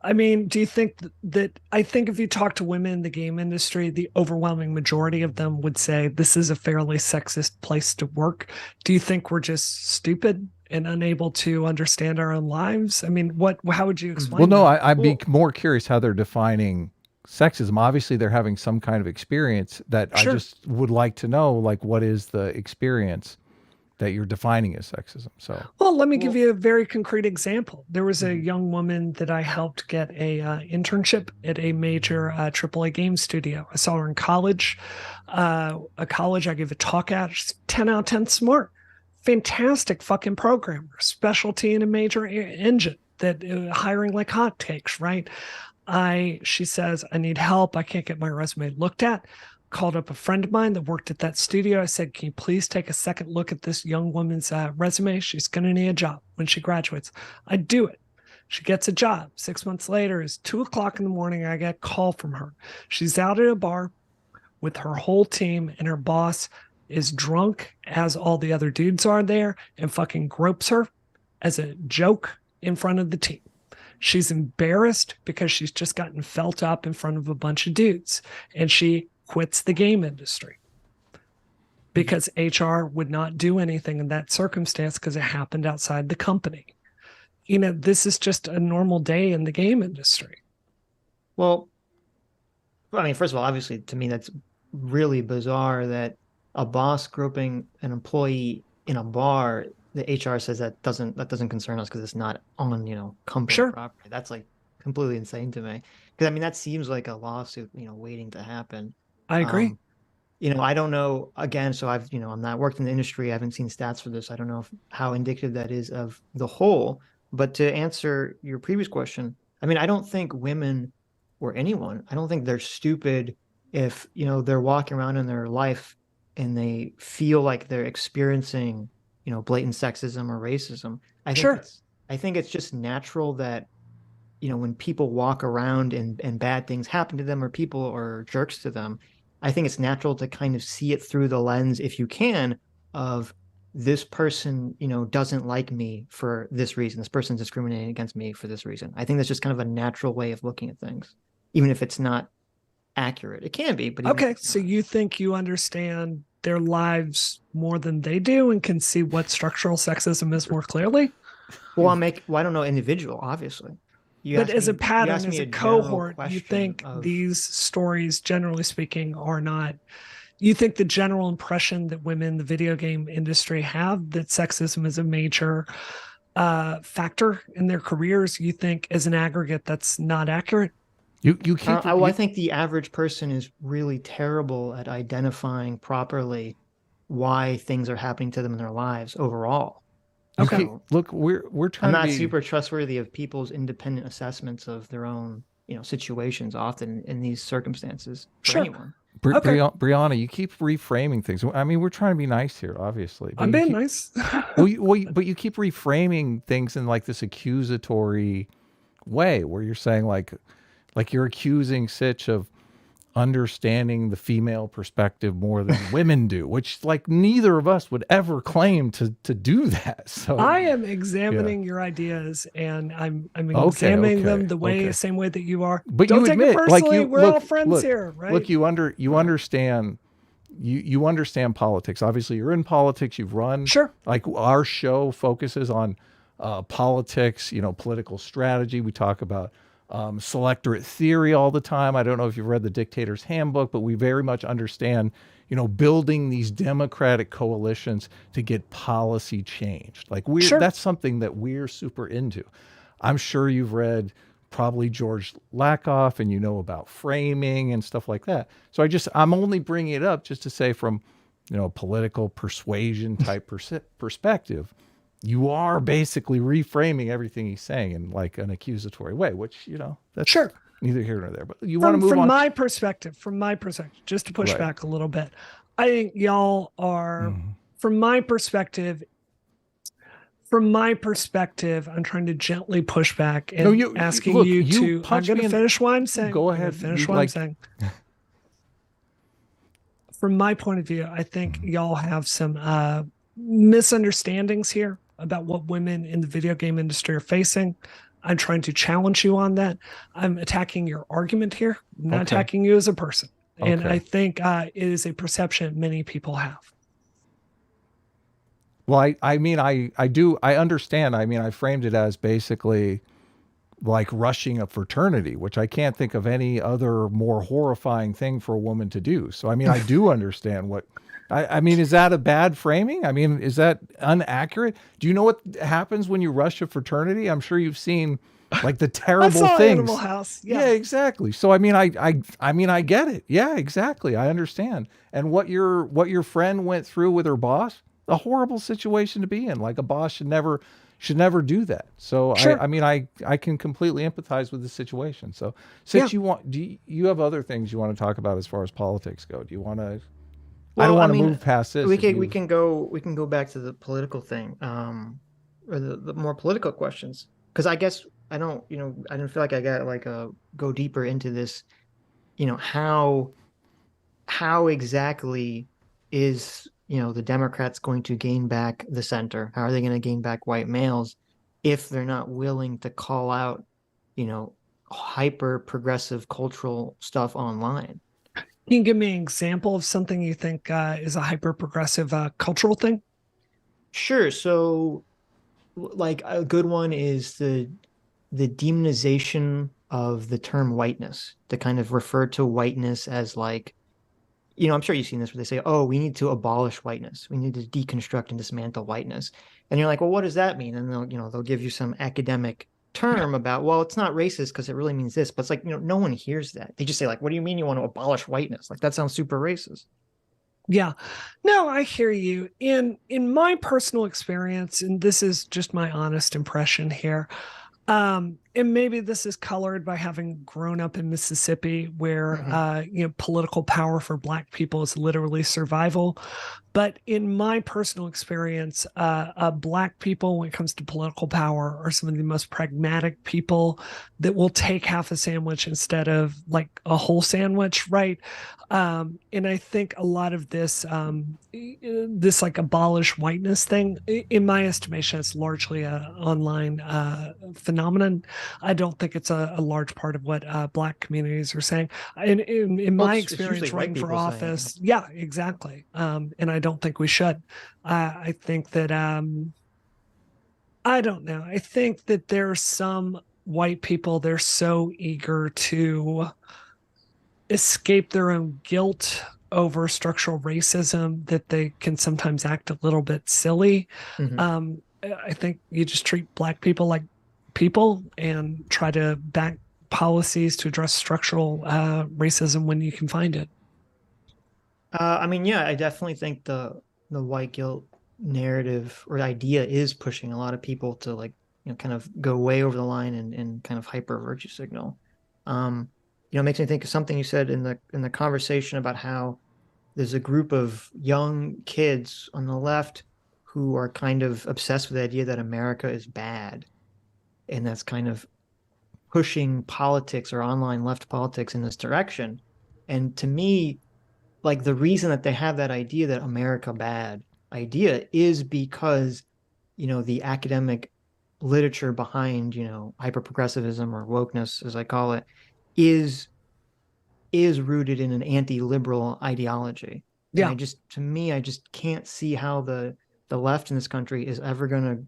I mean, do you think that I think if you talk to women in the game industry, the overwhelming majority of them would say this is a fairly sexist place to work? Do you think we're just stupid and unable to understand our own lives? I mean, how would you explain? Well, no, that? I'd be more curious how they're defining sexism. Obviously, they're having some kind of experience that Sure. I just would like to know, like, what is the experience that you're defining as sexism? So, well, let me give you a very concrete example. There was a young woman that I helped get a internship at a major AAA game studio. I saw her in college. I gave a talk at. She's 10 out of 10 smart. Fantastic fucking programmer, specialty in a major engine that hiring like hotcakes, right? She says, I need help. I can't get my resume looked at. Called up a friend of mine that worked at that studio. I said, can you please take a second look at this young woman's resume? She's going to need a job when she graduates. I do it. She gets a job. 6 months later, it's 2:00 in the morning. I get a call from her. She's out at a bar with her whole team, and her boss is drunk as all the other dudes are there and fucking gropes her as a joke in front of the team. She's embarrassed because she's just gotten felt up in front of a bunch of dudes, and she quits the game industry because HR would not do anything in that circumstance because it happened outside the company. This is just a normal day in the game industry. Well, I mean, first of all, obviously, to me, that's really bizarre that a boss groping an employee in a bar, the HR says that doesn't concern us because it's not on, company property. That's like completely insane to me. Because I mean, that seems like a lawsuit, waiting to happen. I agree. I don't know, again, so I'm not worked in the industry. I haven't seen stats for this. I don't know how indicative that is of the whole. But to answer your previous question, I mean, I don't think women or anyone, I don't think they're stupid if, they're walking around in their life and they feel like they're experiencing, blatant sexism or racism. I think it's just natural that, when people walk around and bad things happen to them or people are jerks to them, I think it's natural to kind of see it through the lens, if you can, of this person, doesn't like me for this reason. This person's discriminating against me for this reason. I think that's just kind of a natural way of looking at things, even if it's not accurate. It can be, but okay. So you think you understand their lives more than they do and can see what structural sexism is more clearly? Well, I don't know individual, obviously. But as a pattern, as a cohort, you think these stories, generally speaking, are not, you think the general impression that women in the video game industry have that sexism is a major factor in their careers, you think as an aggregate, that's not accurate? I think the average person is really terrible at identifying properly why things are happening to them in their lives overall. Okay. So, look, we're trying. I'm not super trustworthy of people's independent assessments of their own, situations often in these circumstances for anyone. Okay, Brianna, you keep reframing things. I mean, we're trying to be nice here, obviously, but I'm you being keep nice. but you keep reframing things in like this accusatory way, where you're saying like you're accusing Sitch of understanding the female perspective more than women do, which like neither of us would ever claim to do that. So I am yeah. examining your ideas, and I'm Okay, examining them okay, the way okay. same way that you are. But Don't you take it admit, like personally. you We're all look, friends look, here, right? you Right. understand you understand politics. Obviously, you're in politics. You've run Sure. like our show focuses on politics. You know, political strategy. We talk about selectorate theory all the time. I don't know if you've read the Dictator's Handbook, but we very much understand. You know, building these democratic coalitions to get policy changed. Like Sure. that's something that we're super into. I'm sure you've read probably George Lakoff and you know about framing and stuff like that. So I'm only bringing it up just to say from, you know, a political persuasion type perspective, you are basically reframing everything he's saying in like an accusatory way, which, you know, that's Sure. neither here nor there, but you want to From move on. from my perspective, just to push Right. back a little bit, I think y'all are, Mhm. from my perspective, I'm trying to gently push back No, and you asking look, you you to, I'm punch going me to in. finish what I'm saying. Go I'm going to ahead. You finish what I'm like, saying. From my point of view, I think Mhm. y'all have some misunderstandings here about what women in the video game industry are facing. I'm trying to challenge you on that. I'm attacking your argument here, I'm not Okay. attacking you as a person. And I Okay. think it is a perception many people have. Well, I mean, I understand. I mean, I framed it as basically like rushing a fraternity, which I can't think of any other more horrifying thing for a woman to do. So, I mean, I do understand I mean, is that a bad framing? I mean, is that inaccurate? Do you know what happens when you rush a fraternity? I'm sure you've seen like the I terrible saw Animal things. House. Yeah, Yeah. exactly. So, I mean, I get it. Yeah, exactly. I understand. And what your friend went through with her boss, a horrible situation to be in. Like a boss should never do that. So Sure. I mean I can completely empathize with the situation. So Yeah. since you have other things you want to talk about as far as politics go? Do you want to? I don't Well, I want to mean, move past this. If we you can go back to the political thing, or the more political questions. Because I guess I don't, you know, I didn't feel like I got like a go deeper into this. You know, how exactly is, you know, the Democrats going to gain back the center? How are they going to gain back white males if they're not willing to call out, you know, hyper progressive cultural stuff online? Can you give me an example of something you think is a hyper progressive cultural thing? Sure. So like a good one is the demonization of the term whiteness, to kind of refer to whiteness as like, you know, I'm sure you've seen this where they say, oh, we need to abolish whiteness. We need to deconstruct and dismantle whiteness. And you're like, well, what does that mean? And they'll, you know, they'll give you some academic term about, well, it's not racist because it really means this. But it's like, you know, no one hears that. They just say, like, what do you mean you want to abolish whiteness? Like that sounds super racist. Yeah. No, I hear you. In my personal experience, and this is just my honest impression here, and maybe this is colored by having grown up in Mississippi, where Mm-hmm. political power for Black people is literally survival. But in my personal experience, Black people, when it comes to political power, are some of the most pragmatic people that will take half a sandwich instead of like a whole sandwich, right? And I think a lot of this like abolish whiteness thing, in my estimation, it's largely a online phenomenon. I don't think it's a large part of what Black communities are saying. In Well, my it's usually experience white running for people saying it. office, yeah, exactly. And I don't think we should. I think that I don't know. I think that there are some white people, they're so eager to escape their own guilt over structural racism that they can sometimes act a little bit silly. Mm-hmm. I think you just treat Black people like people and try to back policies to address structural racism when you can find it. I mean, yeah, I definitely think the white guilt narrative or idea is pushing a lot of people to like, you know, kind of go way over the line and kind of hyper virtue signal. Um, It makes me think of something you said in the conversation about how there's a group of young kids on the left who are kind of obsessed with the idea that America is bad, and that's kind of pushing politics or online left politics in this direction. And to me, like the reason that they have that idea that America bad idea is because, the academic literature behind, hyper progressivism or wokeness, as I call it, is is rooted in an anti-liberal ideology. And Yeah. to me, I just can't see how the left in this country is ever going to,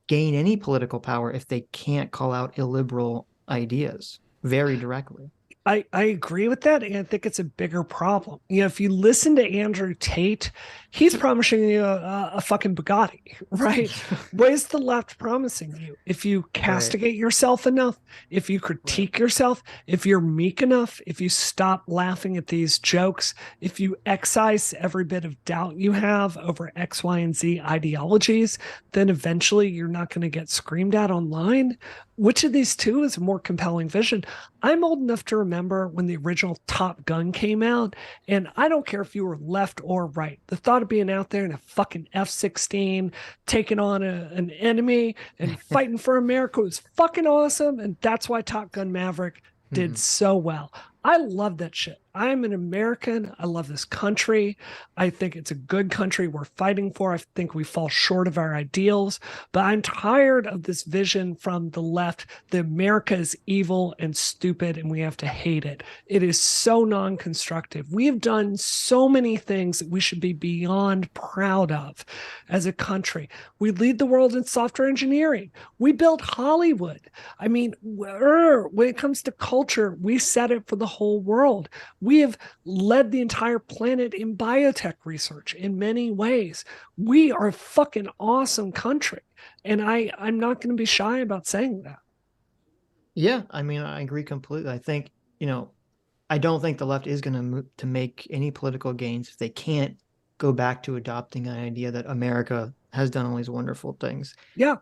gain any political power if they can't call out illiberal ideas very directly. I agree with that. And I think it's a bigger problem. If you listen to Andrew Tate, he's promising you a fucking Bugatti, right? What is the left promising you? If you castigate yourself enough, if you critique yourself, if you're meek enough, if you stop laughing at these jokes, if you excise every bit of doubt you have over X, Y, and Z ideologies, then eventually you're not going to get screamed at online. Which of these two is a more compelling vision? I'm old enough to remember when the original Top Gun came out, and I don't care if you were left or right. The thought of being out there in a fucking F-16, taking on an enemy and fighting for America was fucking awesome, and that's why Top Gun Maverick did so well. I love that shit. I'm an American. I love this country. I think it's a good country we're fighting for. I think we fall short of our ideals, but I'm tired of this vision from the left that America is evil and stupid and we have to hate it. It is so non-constructive. We have done so many things that we should be beyond proud of as a country. We lead the world in software engineering. We built Hollywood. I mean, when it comes to culture, we set it for the whole world. We have led the entire planet in biotech research in many ways. We are a fucking awesome country. And I'm not going to be shy about saying that. Yeah, I mean, I agree completely. I think, I don't think the left is going to make any political gains if they can't go back to adopting an idea that America has done all these wonderful things. Yeah.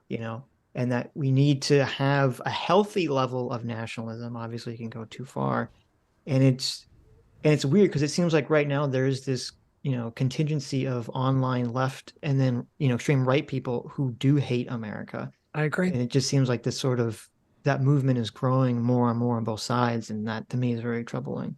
And that we need to have a healthy level of nationalism. Obviously, you can go too far. And it's weird because it seems like right now there's this, contingency of online left and then, extreme right people who do hate America. I agree. And it just seems like this sort of that movement is growing more and more on both sides. And that to me is very troubling.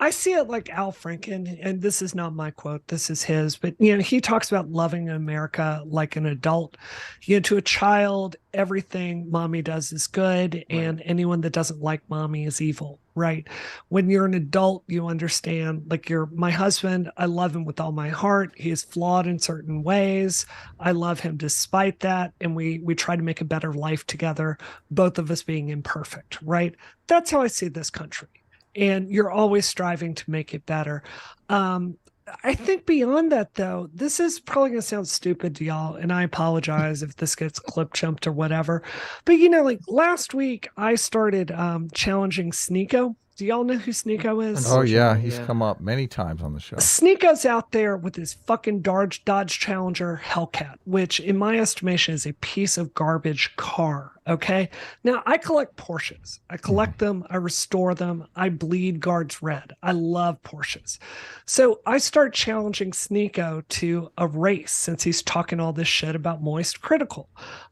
I see it like Al Franken, and this is not my quote, this is his, but he talks about loving America like an adult. To a child, everything mommy does is good, and anyone that doesn't like mommy is evil, right? When you're an adult, you understand, like my husband, I love him with all my heart. He is flawed in certain ways. I love him despite that, and we try to make a better life together, both of us being imperfect, right? That's how I see this country. And you're always striving to make it better. I think beyond that, though, this is probably going to sound stupid to y'all, and I apologize if this gets clip jumped or whatever. But, like last week, I started challenging Sneeko. Do y'all know who Sneeko is? Oh, yeah. He's come up many times on the show. Sneeko's out there with his fucking Dodge Challenger Hellcat, which in my estimation is a piece of garbage car. Okay. Now I collect Porsches. I collect them. I restore them. I bleed guards red. I love Porsches. So I start challenging Sneeko to a race since he's talking all this shit about Moist Critical.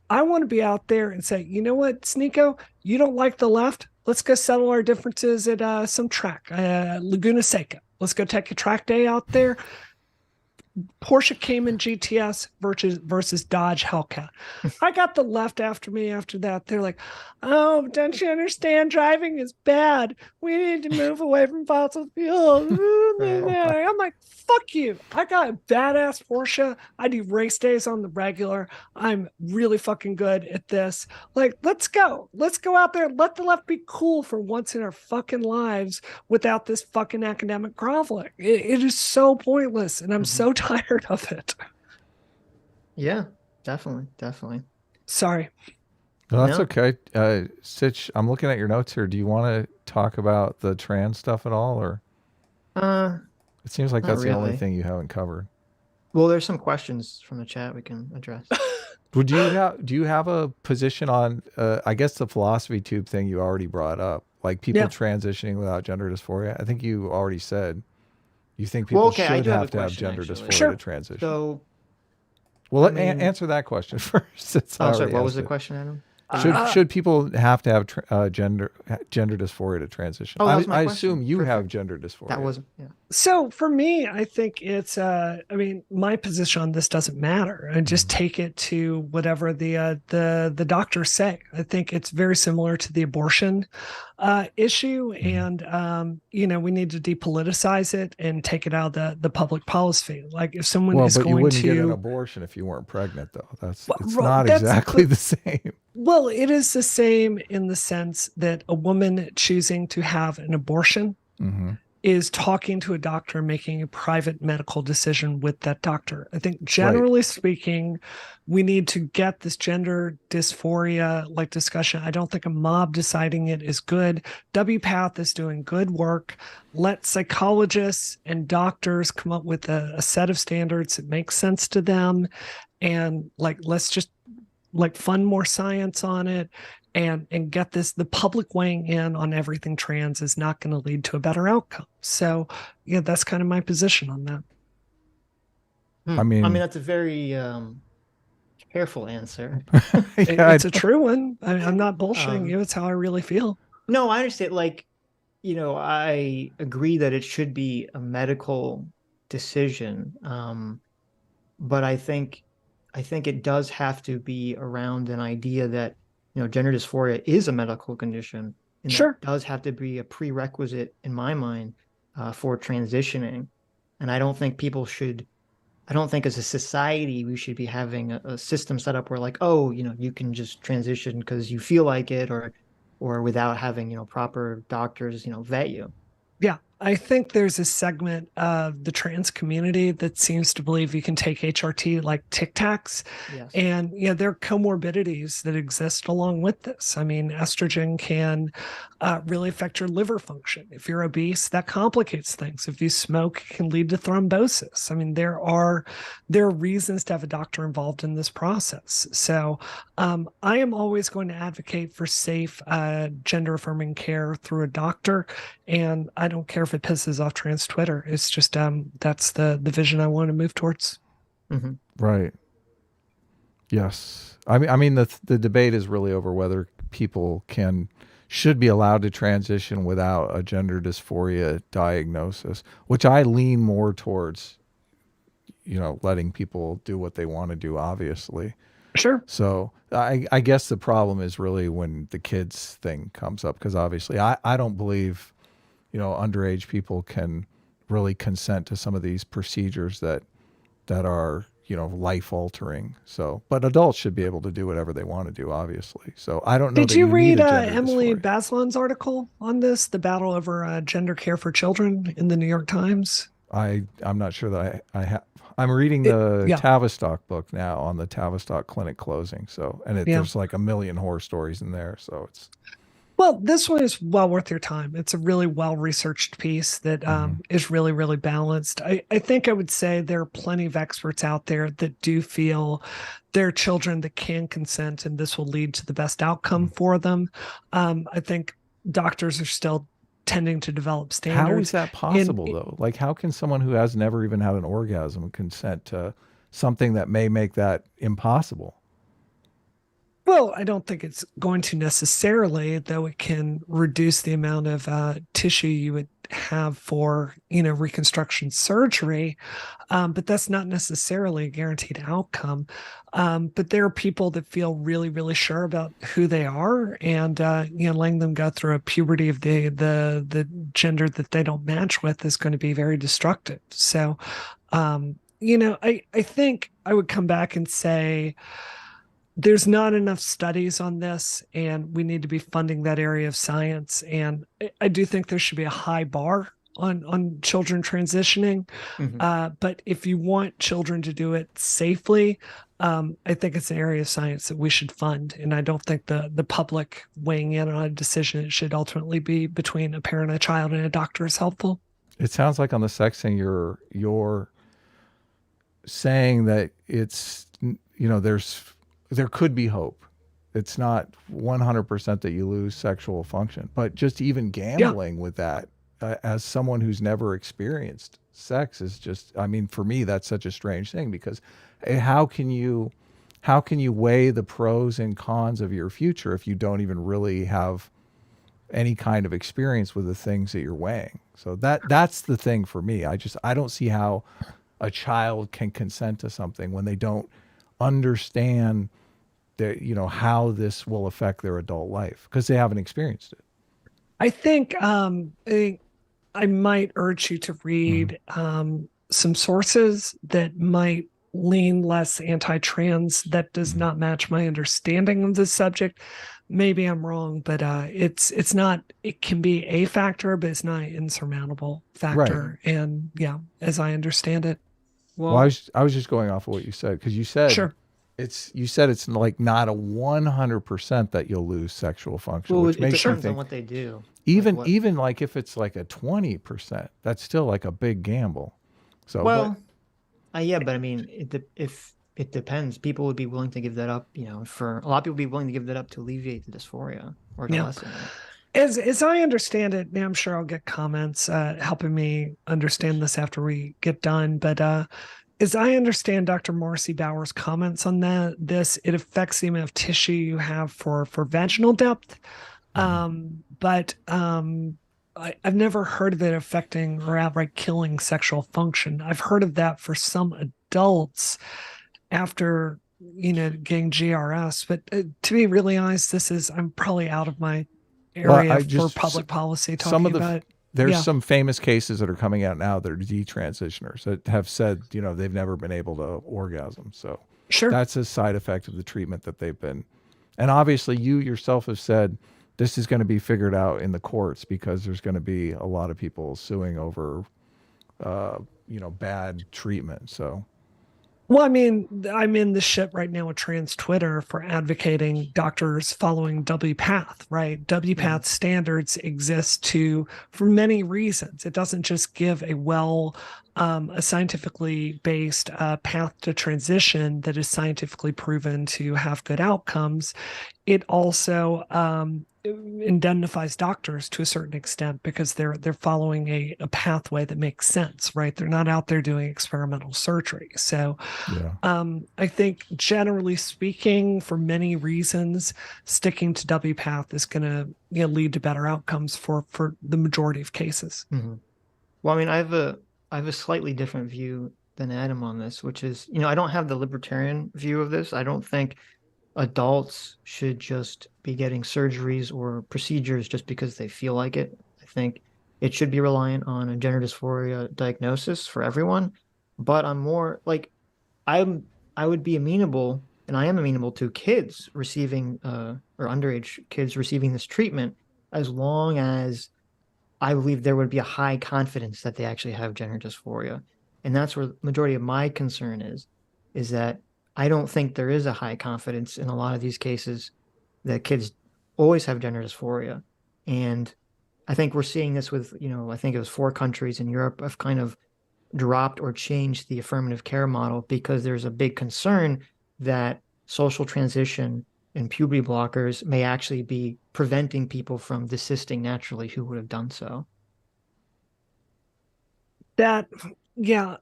I want to be out there and say, you know what, Sneeko, you don't like the left? Let's go settle our differences at some track, Laguna Seca. Let's go take a track day out there. Porsche Cayman GTS versus Dodge Hellcat. I got the left after me after that. They're like, oh, don't you understand? Driving is bad. We need to move away from fossil fuels. I'm like, fuck you. I got a badass Porsche. I do race days on the regular. I'm really fucking good at this. Like, let's go. Let's go out there. Let the left be cool for once in our fucking lives without this fucking academic groveling. It is so pointless, and I'm so tired of it. Yeah, definitely. Sorry. No, that's okay. Sitch, I'm looking at your notes here. Do you want to talk about the trans stuff at all, or? It seems like that's the only thing you haven't covered. Well, there's some questions from the chat we can address. Do you have a position on? I guess the philosophy tube thing you already brought up. Like people Yeah. transitioning without gender dysphoria? I think you already said you think Well, people okay, I should do have a have to have question gender actually. dysphoria to Sure. transition. So, Well, I mean, answer that question first, since I oh, sorry, already what was asked the it. question, Adam? Uh, Should people have to have gender dysphoria to transition? Oh, that was my I assume question. you have Perfect. gender That dysphoria. was, yeah. So for me, I think it's I mean, my position on this doesn't matter. I just Mhm. take it to whatever the doctors say. I think it's very similar to the abortion issue, Mhm. and we need to depoliticize it and take it out of the public policy. Like if someone Well, is but you going wouldn't get an to, abortion if you weren't pregnant, though. It's well, not that's exactly but the same. well, it is the same in the sense that a woman choosing to have an abortion Hmm. is talking to a doctor, making a private medical decision with that doctor. I think Right. generally speaking, we need to get this gender dysphoria like discussion. I don't think a mob deciding it is good. WPATH is doing good work. Let psychologists and doctors come up with a set of standards that make sense to them. And like, let's just like fund more science on it and get this. The public weighing in on everything trans is not going to lead to a better outcome. So yeah, that's kind of my position on that. I I mean, mean, that's a very careful answer. yeah, It's a true one. I'm not bullshitting Um, you. It's how I really feel. no, I understand. Like, I agree that it should be a medical decision. But I think it does have to be around an idea that, gender dysphoria is a medical condition, and that Sure. does have to be a prerequisite in my mind for transitioning. And I don't think as a society we should be having a system set up where like, oh, you can just transition because you feel like it, or without having, proper doctors, vet you. Yeah, I think there's a segment of the trans community that seems to believe you can take HRT like Tic Tacs, Yes. and there are comorbidities that exist along with this. I mean, estrogen can really affect your liver function. If you're obese, that complicates things. If you smoke, it can lead to thrombosis. I mean, there are reasons to have a doctor involved in this process. So, I am always going to advocate for safe gender affirming care through a doctor, and I don't care if it pisses off trans Twitter. It's just that's the vision I want to move towards. Hmm. right. Yes. I mean the debate is really over whether people should be allowed to transition without a gender dysphoria diagnosis, which I lean more towards, letting people do what they want to do, obviously. Sure. So I guess the problem is really when the kids thing comes up, because obviously I don't believe, underage people can really consent to some of these procedures that are, life altering. So, but adults should be able to do whatever they want to do, obviously. So I don't know Did that you you need read a gender Emily dysphoria. Bazelon's article on this, the battle over gender care for children in the New York Times? I'm not sure that I have. I'm reading It, the yeah, Tavistock book now on the Tavistock clinic closing. So, and yeah. there's like a million horror stories in there. So it's, Well, this one is well worth your time. It's a really well researched piece that mhm. is really, really balanced. I think I would say there are plenty of experts out there that do feel there are children that can consent and this will lead to the best outcome for them. I think doctors are still tending to develop How is standards. that And possible though? Like, how can someone who has never even had an orgasm consent to something that may make that impossible? well, I don't think it's going to necessarily, though it can reduce the amount of tissue you would have for, reconstruction surgery. But that's not necessarily a guaranteed outcome. But there are people that feel really, really sure about who they are, and letting them go through a puberty of the gender that they don't match with is going to be very destructive. So, I think I would come back and say there's not enough studies on this, and we need to be funding that area of science. And I do think there should be a high bar on children transitioning. Hmm. But if you want children to do it safely, I think it's an area of science that we should fund. And I don't think the public weighing in on a decision, it should ultimately be between a parent, a child, and a doctor is helpful. It sounds like on the sex thing, you're saying that it's, there could be hope. It's not 100% that you lose sexual function, but just even Yeah. gambling with that, as someone who's never experienced sex is just, I mean, for me, that's such a strange thing because how can you, how can you weigh the pros and cons of your future if you don't even really have any kind of experience with the things that you're weighing? So that's the thing for me. I don't see how a child can consent to something when they don't understand that, how this will affect their adult life because they haven't experienced it. I think I might urge you to Hmm. read some sources that might lean less anti-trans. That does Hmm. not match my understanding of this subject. Maybe I'm wrong, but it's not. It can be a factor, but it's not an insurmountable Right. factor. And yeah, as I understand it, Well, Well, I was just going off of what you said because sure. you said it's like not a 100% that you'll lose sexual function, which it makes me Sure. depends on think what they do. Like even what? even like if it's like a 20%, that's still like a big gamble. So, but Well, yeah, but I mean, if it depends, people would be willing to give that up. For a lot of people, would be willing to give that up to alleviate the dysphoria or to Yeah. lessen it. As I understand it, now I'm sure I'll get comments helping me understand this after we get done. But as I understand Dr. Marcy Bauer's comments on this, it affects the amount of tissue you have for vaginal depth. mhm. I've never heard of it affecting or outright killing sexual function. I've heard of that for some adults after getting GRS. But to be really honest, I'm probably out of my Well, area for public policy some of talking about it. there's Yeah, some famous cases that are coming out now that are detransitioners that have said, they've never been able to orgasm. So sure. that's a side effect of the treatment that they've been. And obviously, you yourself have said this is going to be figured out in the courts because there's going to be a lot of people suing over, bad treatment. So, Well, I mean, I'm in the shit right now with trans Twitter for advocating doctors following WPATH, right? Hmm. WPATH standards exist for many reasons. It doesn't just give a scientifically based path to transition that is scientifically proven to have good outcomes. It also indemnifies doctors to a certain extent because they're following a pathway that makes sense, right? They're not out there doing experimental surgery. So yeah. I think generally speaking, for many reasons, sticking to WPATH is going to lead to better outcomes for the majority of cases. Hmm. Well, I mean, I have a slightly different view than Adam on this, which is, I don't have the libertarian view of this. I don't think adults should just be getting surgeries or procedures just because they feel like it. I think it should be reliant on a gender dysphoria diagnosis for everyone. But I'm more like I would be amenable, and I am amenable to kids receiving or underage kids receiving this treatment as long as I believe there would be a high confidence that they actually have gender dysphoria. And that's where the majority of my concern is that I don't think there is a high confidence in a lot of these cases that kids always have gender dysphoria. And I think we're seeing this with, I think it was 4 countries in Europe have kind of dropped or changed the affirmative care model because there's a big concern that social transition and puberty blockers may actually be preventing people from desisting naturally who would have done so. That yeah,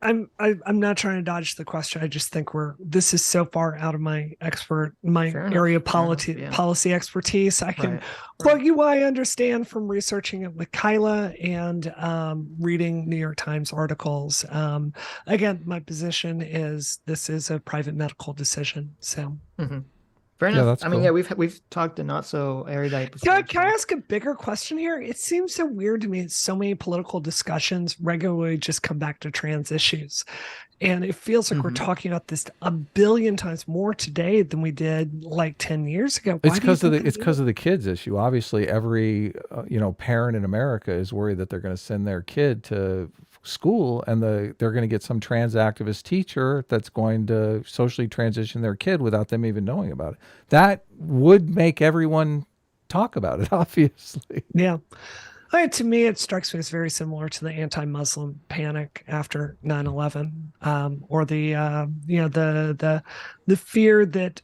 I'm not trying to dodge the question. I just think this is so far out of my Fair area enough. Fair enough. Yeah. policy expertise. I can Right. plug Right. you what I understand from researching it with Kyla and reading New York Times articles. Again, my position is this is a private medical decision. So Hmm. Fair Yeah, enough. that's I mean, yeah, cool. we've talked to not so erudite before, can I so ask a bigger question here? It seems so weird to me that so many political discussions regularly just come back to trans issues. And it feels like we're hmm. talking about this a billion times more today than we did like 10 years ago. Why do you think It's because of the kids issue. Obviously, every parent in America is worried that they're going to send their kid to school and they're going to get some trans activist teacher that's going to socially transition their kid without them even knowing about it. That would make everyone talk about it, obviously. Yeah. To me, it strikes me as very similar to the anti-Muslim panic after 9/11, or the fear that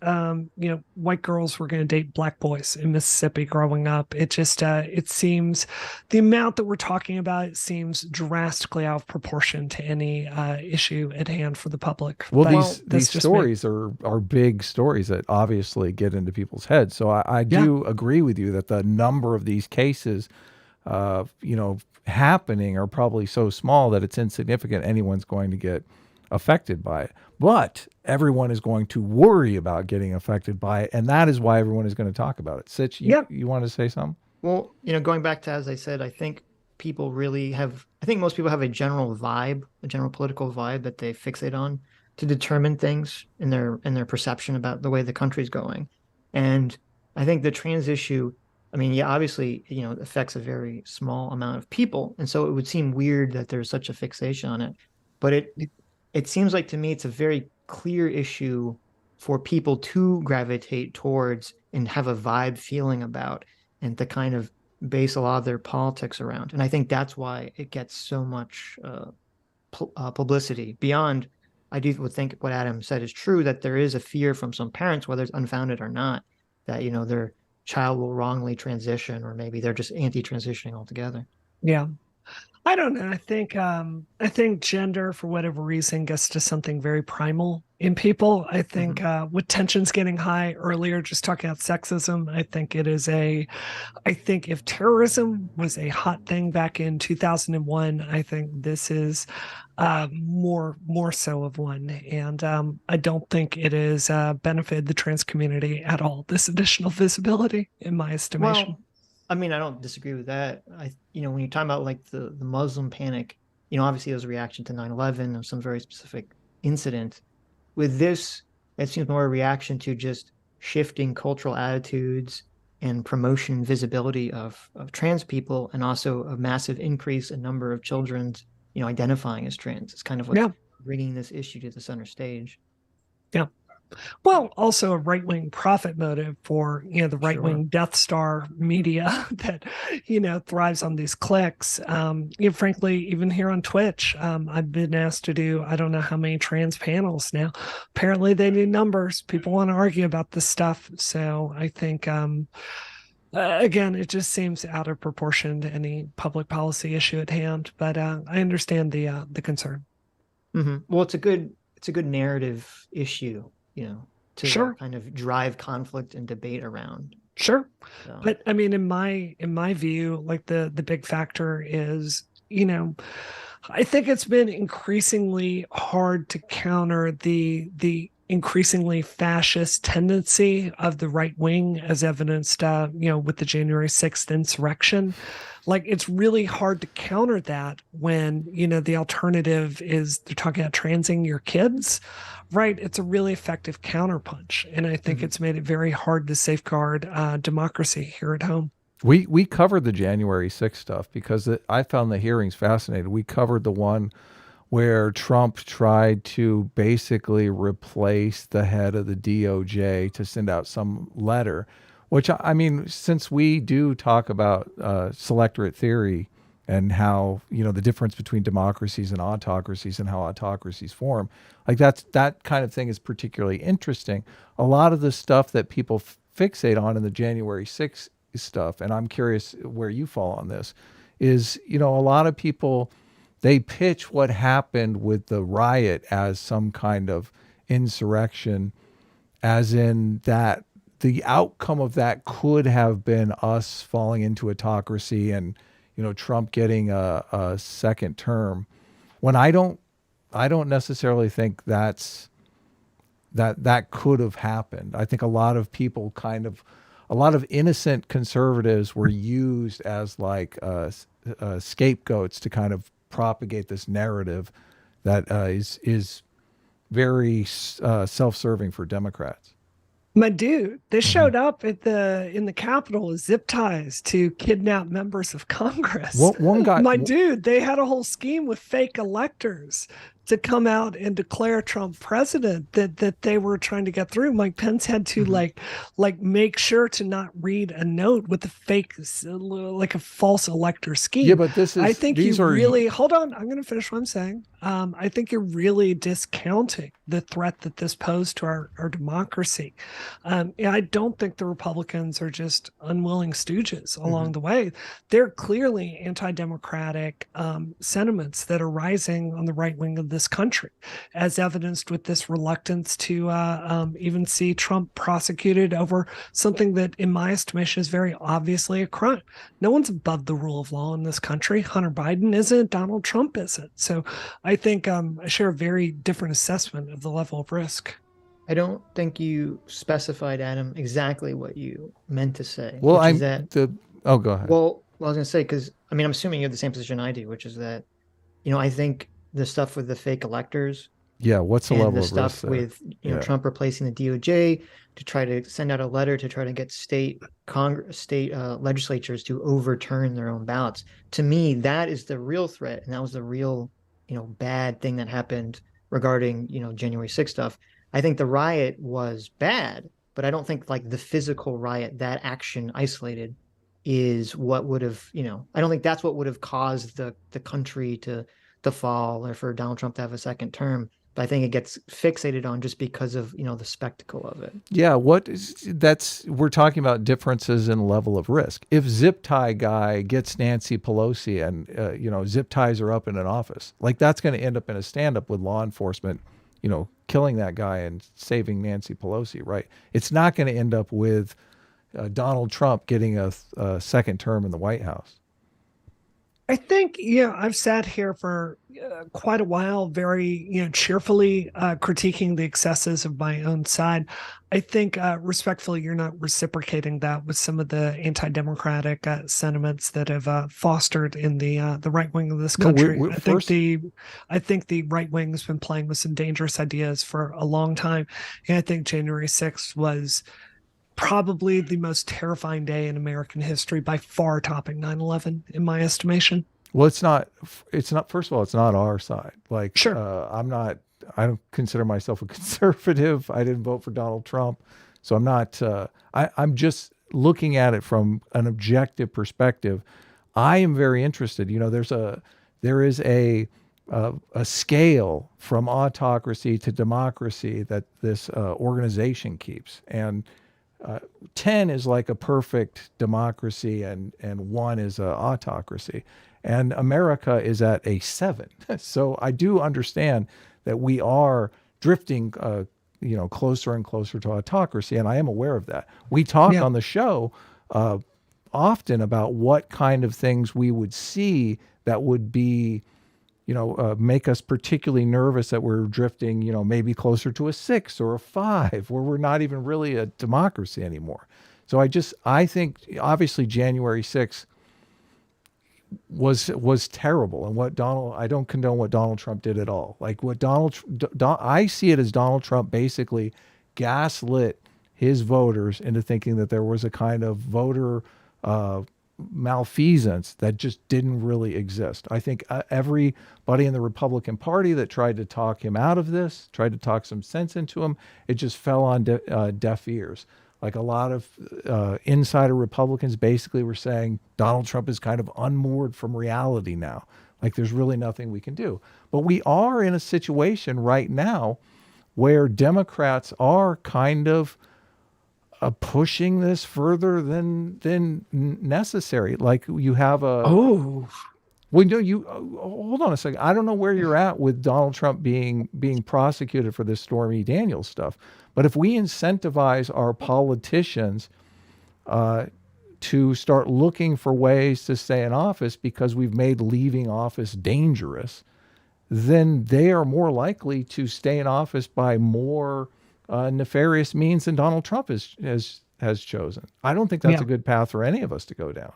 white girls were going to date black boys in Mississippi growing up. It just it seems the amount that we're talking about, it seems drastically out of proportion to any issue at hand for the public. Well, But these stories are big stories that obviously get into people's heads. So I do agree with you that the number of these cases happening are probably so small that it's insignificant. Anyone's going to get affected by it, but everyone is going to worry about getting affected by it. And that is why everyone is going to talk about it. Sitch, you want to say something? Well, going back to, as I said, I think most people have a general vibe, a general political vibe that they fixate on to determine things in their perception about the way the country's going. And I think the trans issue, I mean, yeah, obviously, it affects a very small amount of people. And so it would seem weird that there's such a fixation on it. But it seems like to me it's a very clear issue for people to gravitate towards and have a vibe feeling about, and to kind of base a lot of their politics around. And I think that's why it gets so much publicity. Beyond, I would think what Adam said is true, that there is a fear from some parents, whether it's unfounded or not, that their child will wrongly transition, or maybe they're just anti-transitioning altogether. Yeah. I don't know. I think gender, for whatever reason, gets to something very primal in people. I think with tensions getting high earlier, just talking about sexism, I think if terrorism was a hot thing back in 2001, I think this is more so of one. And I don't think it has benefited the trans community at all, this additional visibility, in my estimation. Well, I mean, I don't disagree with that. When you're talking about like the Muslim panic, obviously it was a reaction to 9/11 or some very specific incident. With this, it seems more a reaction to just shifting cultural attitudes and promotion and visibility of trans people, and also a massive increase in number of children, identifying as trans. It's kind of what's bringing this issue to the center stage. Yeah. Well, also a right-wing profit motive for, the right-wing Death Star media that, thrives on these clicks. Frankly, even here on Twitch, I've been asked to do, I don't know how many trans panels now. Apparently they need numbers. People want to argue about this stuff. So I think, again, it just seems out of proportion to any public policy issue at hand. But I understand the concern. Mm-hmm. Well, it's a good narrative issue, to kind of drive conflict and debate around. Sure. So. But I mean, in my view, like the big factor is, I think it's been increasingly hard to counter the increasingly fascist tendency of the right wing, as evidenced, with the January 6th insurrection. Like, it's really hard to counter that when, the alternative is they're talking about transing your kids, right? It's a really effective counterpunch. And I think it's made it very hard to safeguard democracy here at home. We covered the January 6th stuff because I found the hearings fascinating. We covered the one where Trump tried to basically replace the head of the DOJ to send out some letter, which, I mean, since we do talk about selectorate theory and how, the difference between democracies and autocracies and how autocracies form, like that kind of thing is particularly interesting. A lot of the stuff that people fixate on in the January 6th stuff, and I'm curious where you fall on this, is, a lot of people, they pitch what happened with the riot as some kind of insurrection, as in that the outcome of that could have been us falling into autocracy and, Trump getting a second term. When I don't necessarily think that could have happened. I think a lot of people a lot of innocent conservatives were used as like scapegoats to kind of propagate this narrative that is very self-serving for Democrats. My dude, they showed up in the Capitol with zip ties to kidnap members of Congress. One guy, my dude, they had a whole scheme with fake electors to come out and declare Trump president that they were trying to get through. Mike Pence had to make sure to not read a note with a fake, like a false elector Yeah, scheme. but I think you these are, really hold on. I'm going to finish what I'm saying. I think you're really discounting the threat that this posed to our democracy. I don't think the Republicans are just unwilling stooges along the way. They're clearly anti-democratic sentiments that are rising on the right wing of this country, as evidenced with this reluctance to even see Trump prosecuted over something that, in my estimation, is very obviously a crime. No one's above the rule of law in this country. Hunter Biden isn't. Donald Trump isn't. So I think I share a very different assessment of the level of risk. I don't think you specified, Adam, exactly what you meant to say, well, which is I'm that, the, oh, go ahead. well, I was going to say, because I mean, I'm assuming you have the same position I do, which is that, I think the stuff with the fake electors Yeah. What's the and the level of risk stuff there? with, Yeah. Trump replacing the DOJ to try to send out a letter to try to get state legislatures to overturn their own ballots. To me, that is the real threat, and that was the real, bad thing that happened regarding, January 6th stuff. I think the riot was bad, but I don't think like the physical riot, that action isolated, is what would have, I don't think that's what would have caused the country to fall or for Donald Trump to have a second term. But I think it gets fixated on just because of, the spectacle of it. Yeah, we're talking about differences in level of risk. If zip tie guy gets Nancy Pelosi and zip ties are up in an office, like that's going to end up in a stand up with law enforcement, killing that guy and saving Nancy Pelosi, right? It's not going to end up with Donald Trump getting a second term in the White House. I think, I've sat here for quite a while, very, cheerfully critiquing the excesses of my own side. I think respectfully, you're not reciprocating that with some of the anti-democratic sentiments that have fostered in the right wing of this No, country. I think the right wing has been playing with some dangerous ideas for a long time, and I think January 6th was probably the most terrifying day in American history, by far topping 9/11 in my estimation. Well, it's not, first of all, it's not our side. Like, Sure. I don't consider myself a conservative. I didn't vote for Donald Trump. So I'm not, I'm just looking at it from an objective perspective. I am very interested. There is a scale from autocracy to democracy that this organization keeps. And 10 is like a perfect democracy and 1 is a autocracy. And America is at a 7. So I do understand that we are drifting, closer and closer to autocracy. And I am aware of that. We talk on the show often about what kind of things we would see that would be, make us particularly nervous that we're drifting, maybe closer to a 6 or a 5, where we're not even really a democracy anymore. So I think obviously January 6th was terrible, and I don't condone what Donald Trump did at all. Like I see it as Donald Trump basically gaslit his voters into thinking that there was a kind of voter malfeasance that just didn't really exist. I think everybody in the Republican Party that tried to talk him out of this, tried to talk some sense into him, it just fell on deaf ears. Like a lot of insider Republicans basically were saying Donald Trump is kind of unmoored from reality now. Like there's really nothing we can do. But we are in a situation right now where Democrats are kind of pushing this further than necessary. Like you have Oh, well, you hold on a second. I don't know where you're at with Donald Trump being prosecuted for this Stormy Daniels stuff, but if we incentivize our politicians to start looking for ways to stay in office because we've made leaving office dangerous, then they are more likely to stay in office by more nefarious means than Donald Trump has chosen. I don't think that's a good path for any of us to go down.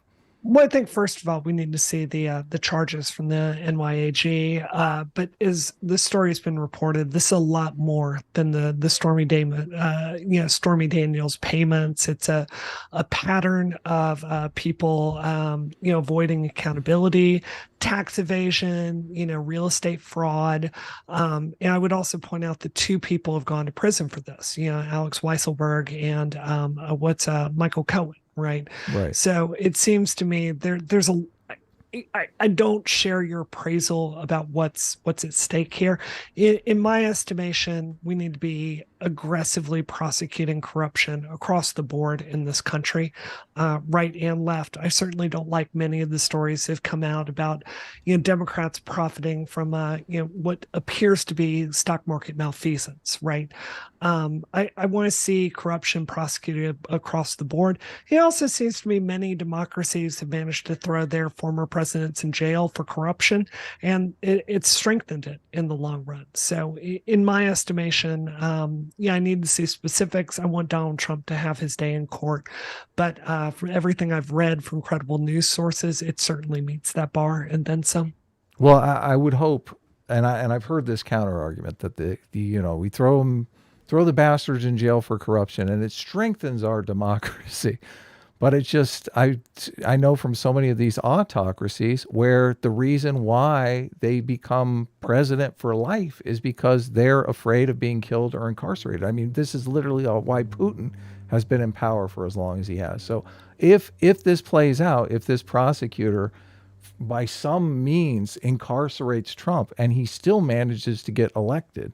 Well, I think first of all, we need to see the charges from the NYAG. But as the story has been reported, this is a lot more than the Stormy Daniels payments. It's a pattern of people avoiding accountability, tax evasion, real estate fraud. And I would also point out that two people have gone to prison for this. Alex Weisselberg and Michael Cohen. Right. Right. So it seems to me there's a I don't share your appraisal about what's at stake here. In my estimation, we need to be aggressively prosecuting corruption across the board in this country, right and left. I certainly don't like many of the stories that have come out about Democrats profiting from what appears to be stock market malfeasance. Right. I want to see corruption prosecuted across the board. It also seems to me many democracies have managed to throw their former presidents in jail for corruption, and it's strengthened it in the long run. So, in my estimation, I need to see specifics. I want Donald Trump to have his day in court, but from everything I've read from credible news sources, it certainly meets that bar and then some. Well, I would hope, and I've heard this counter argument that we throw the bastards in jail for corruption, and it strengthens our democracy. But it's just I know from so many of these autocracies where the reason why they become president for life is because they're afraid of being killed or incarcerated. I mean, this is literally why Putin has been in power for as long as he has. So if this plays out, if this prosecutor by some means incarcerates Trump and he still manages to get elected,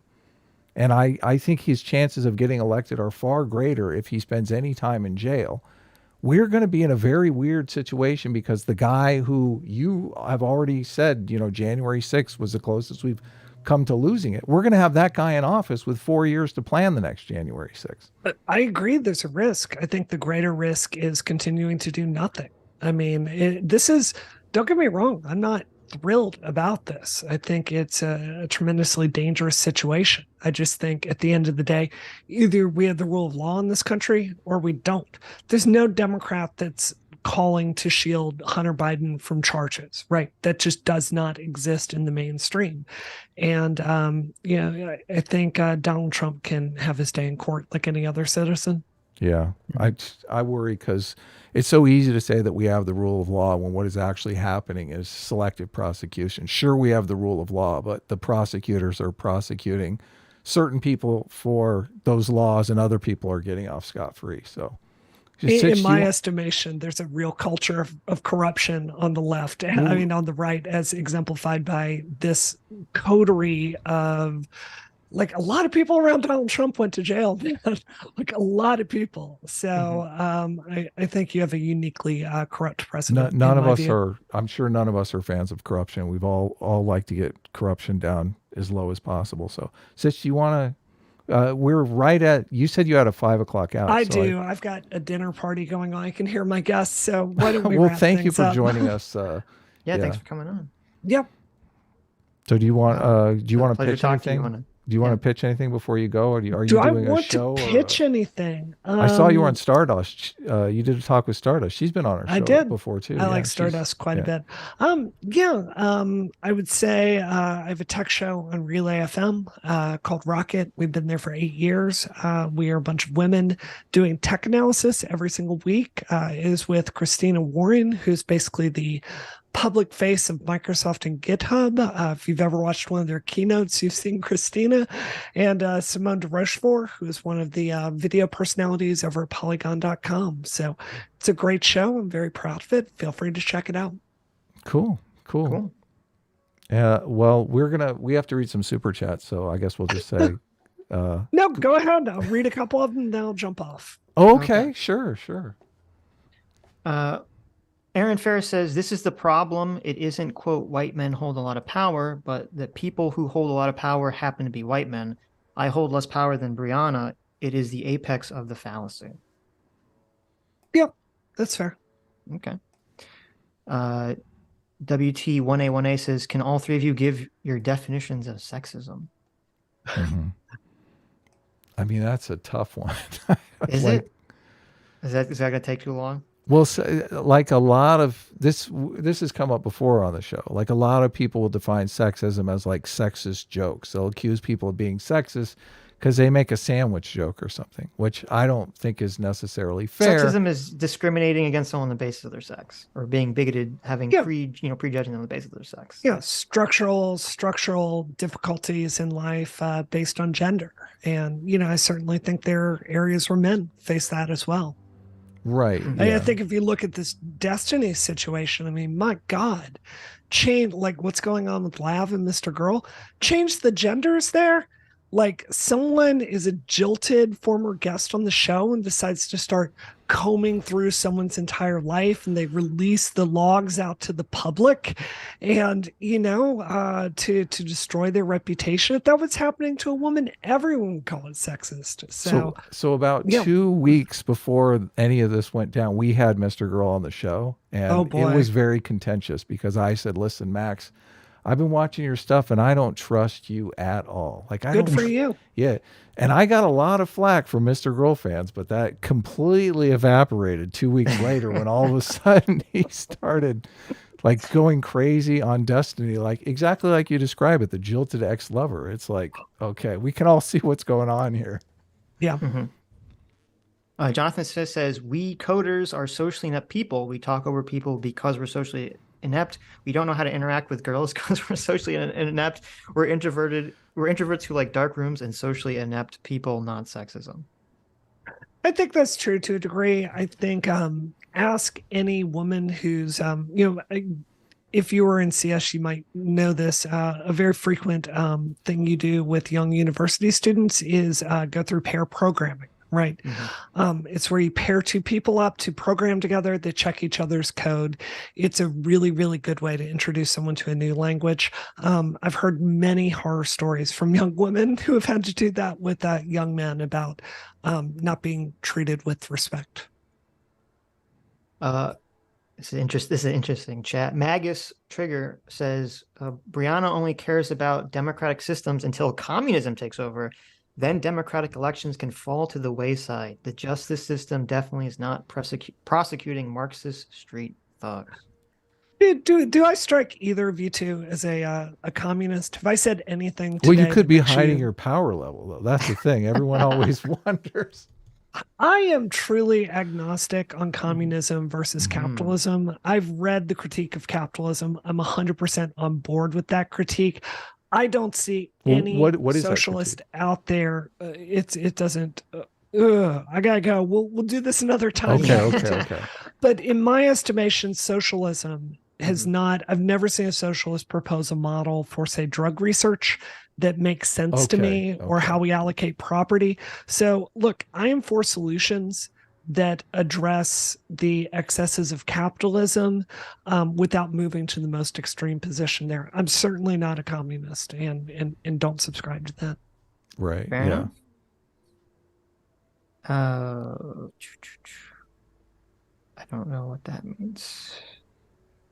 and I think his chances of getting elected are far greater if he spends any time in jail, we're going to be in a very weird situation because the guy who you have already said, January 6th was the closest we've come to losing it. We're going to have that guy in office with 4 years to plan the next January 6th. But I agree there's a risk. I think the greater risk is continuing to do nothing. I mean, don't get me wrong, I'm not thrilled about this. I think it's a tremendously dangerous situation. I just think at the end of the day, either we have the rule of law in this country or we don't. There's no Democrat that's calling to shield Hunter Biden from charges, right? That just does not exist in the mainstream. And, I think Donald Trump can have his day in court like any other citizen. Yeah, I worry because it's so easy to say that we have the rule of law when what is actually happening is selective prosecution. Sure, we have the rule of law, but the prosecutors are prosecuting certain people for those laws and other people are getting off scot-free. So in my estimation, there's a real culture of corruption on the left. I mean, on the right, as exemplified by this coterie of like a lot of people around Donald Trump went to jail, like a lot of people. So I think you have a uniquely corrupt president. None of us are. I'm sure none of us are fans of corruption. We've all like to get corruption down as low as possible. So, Sitch, do you want to? We're right at. You said you had a 5 o'clock out. I do. I've got a dinner party going on. I can hear my guests. So why don't we? Well, thank you for joining us. Yeah, thanks for coming on. Yep. So do you want to pitch anything? Do you want to pitch anything before you go, or are you doing a show? Do I want to pitch anything? I saw you were on Stardust. You did a talk with Stardust. She's been on our show before too. I like Stardust quite a bit. I would say I have a tech show on Relay FM called Rocket. We've been there for 8 years. We are a bunch of women doing tech analysis every single week. It is with Christina Warren, who's basically the public face of Microsoft and GitHub. If you've ever watched one of their keynotes, you've seen Christina, and Simone de Rochefort, who is one of the video personalities over at Polygon.com. So it's a great show. I'm very proud of it. Feel free to check it out. Cool. Well, we have to read some super chats, so I guess we'll just say no, go ahead. I'll read a couple of them, then I'll jump off. Okay. Sure. Aaron Ferris says, this is the problem. It isn't, quote, white men hold a lot of power, but that people who hold a lot of power happen to be white men. I hold less power than Brianna. It is the apex of the fallacy. Yep, that's fair. Okay. WT1A1A says, can all three of you give your definitions of sexism? Mm-hmm. I mean, that's a tough one. Is it? Is that going to take too long? Well, like a lot of this has come up before on the show. Like a lot of people will define sexism as like sexist jokes. They'll accuse people of being sexist because they make a sandwich joke or something, which I don't think is necessarily fair. Sexism is discriminating against someone on the basis of their sex, or being bigoted, having Yeah. prejudging them on the basis of their sex. Yeah, structural difficulties in life based on gender. And, I certainly think there are areas where men face that as well. Right. I think if you look at this Destiny situation, I mean, my God, change like what's going on with Lav and Mr. Girl, change the genders there. Like someone is a jilted former guest on the show and decides to start combing through someone's entire life, and they release the logs out to the public, and to destroy their reputation. If that was happening to a woman, everyone would call it sexist. So about 2 weeks before any of this went down, we had Mr. Girl on the show, and it was very contentious because I said, "Listen, Max, I've been watching your stuff and I don't trust you at all." Like, good for you. Yeah. And I got a lot of flack from Mr. Girl fans, but that completely evaporated 2 weeks later when all of a sudden he started like going crazy on Destiny, like exactly like you describe it, the jilted ex-lover. It's like, okay, we can all see what's going on here. Yeah. Jonathan says, we coders are socially inept people. We talk over people because we're socially inept. We don't know how to interact with girls because we're socially inept. We're introverted. We're introverts who like dark rooms and socially inept people, not sexism. I think that's true to a degree. I think ask any woman who's if you were in CS, you might know this. A very frequent thing you do with young university students is go through pair programming. Right. It's where you pair two people up to program together. They check each other's code. It's a really, really good way to introduce someone to a new language. I've heard many horror stories from young women who have had to do that with young men about not being treated with respect. This is an interesting chat. Magus Trigger says, Brianna only cares about democratic systems until communism takes over. Then democratic elections can fall to the wayside. The justice system definitely is not prosecuting Marxist street thugs. Do I strike either of you two as a communist? Have I said anything today? Well, you could be hiding your power level, though. That's the thing. Everyone always wonders. I am truly agnostic on communism versus capitalism. I've read the critique of capitalism. I'm 100% on board with that critique. I don't see any what is socialist out there. It doesn't. I gotta go. We'll do this another time. Okay. But in my estimation, socialism has not. I've never seen a socialist propose a model for, say, drug research that makes sense to me, or how we allocate property. So, look, I am for solutions that address the excesses of capitalism without moving to the most extreme position there. I'm certainly not a communist and don't subscribe to that. Right. Fair enough. I don't know what that means.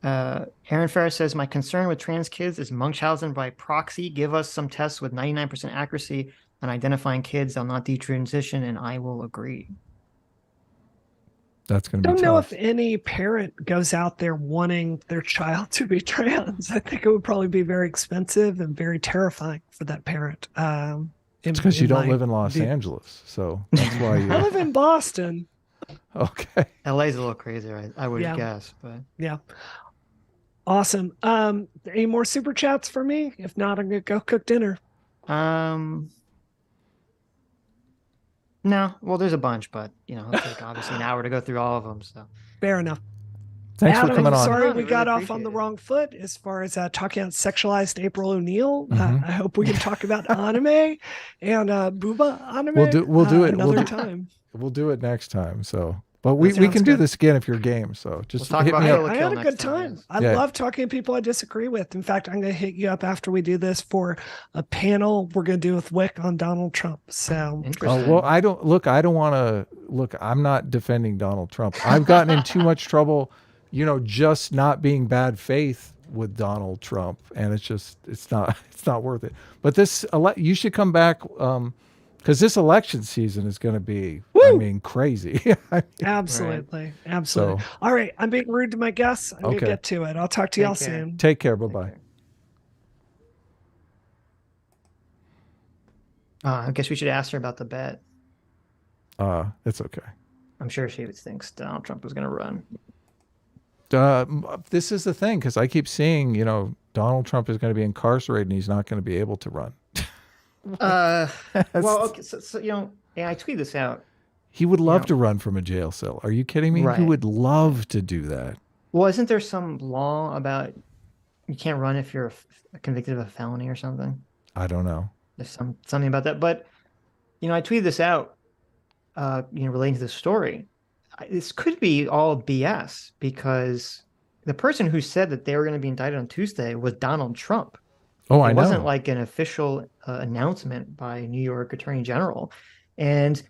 Aaron Ferris says, my concern with trans kids is Munchausen by proxy. Give us some tests with 99% accuracy on identifying kids. They'll not detransition, and I will agree. That's going to be tough. I don't know if tough. any parent goes out there wanting their child to be trans. I think it would probably be very expensive and very terrifying for that parent. It's because you don't live in Los Angeles, so that's why you. I live in Boston. Okay. LA's a little crazier, I would guess, but yeah. Awesome. Any more super chats for me? If not, I'm gonna go cook dinner. No, well, there's a bunch, but it'll take obviously an hour to go through all of them. So fair enough. Thanks Adam, for coming on. Sorry, we got off on the wrong foot as far as talking about sexualized April O'Neil. I hope we can talk about anime and booba anime. We'll do it another time. We'll do it next time. So. But we can do this again if you're game. So just hit me up. I had a good time. I love talking to people I disagree with. In fact, I'm going to hit you up after we do this for a panel we're going to do with Wick on Donald Trump. So interesting. Well, I don't want to look. I'm not defending Donald Trump. I've gotten in too much trouble, just not being bad faith with Donald Trump, and it's not worth it. But you should come back. Because this election season is going to be, I Woo! mean, crazy. I mean, Right. Absolutely. Absolutely. so, All right. I'm being rude to my guests. I'm going to okay. get to it. I'll talk to y'all Take care. soon. Take care. Bye Take bye. care. I guess we should ask her about the bet. It's okay. I'm sure she thinks Donald Trump is going to run. This is the thing, because I keep seeing, Donald Trump is going to be incarcerated and he's not going to be able to run. Uh, well, okay, so yeah, I tweeted this out. He would You love know, to run from a jail cell. Are you kidding me? He right, would right. love to do that. Well, isn't there some law about you can't run if you're convicted of a felony or something? I don't know. There's something about that. But I tweeted this out. Relating to the story, this could be all BS because the person who said that they were going to be indicted on Tuesday was Donald Trump. Oh, It I wasn't know. like an official announcement by New York Attorney General. And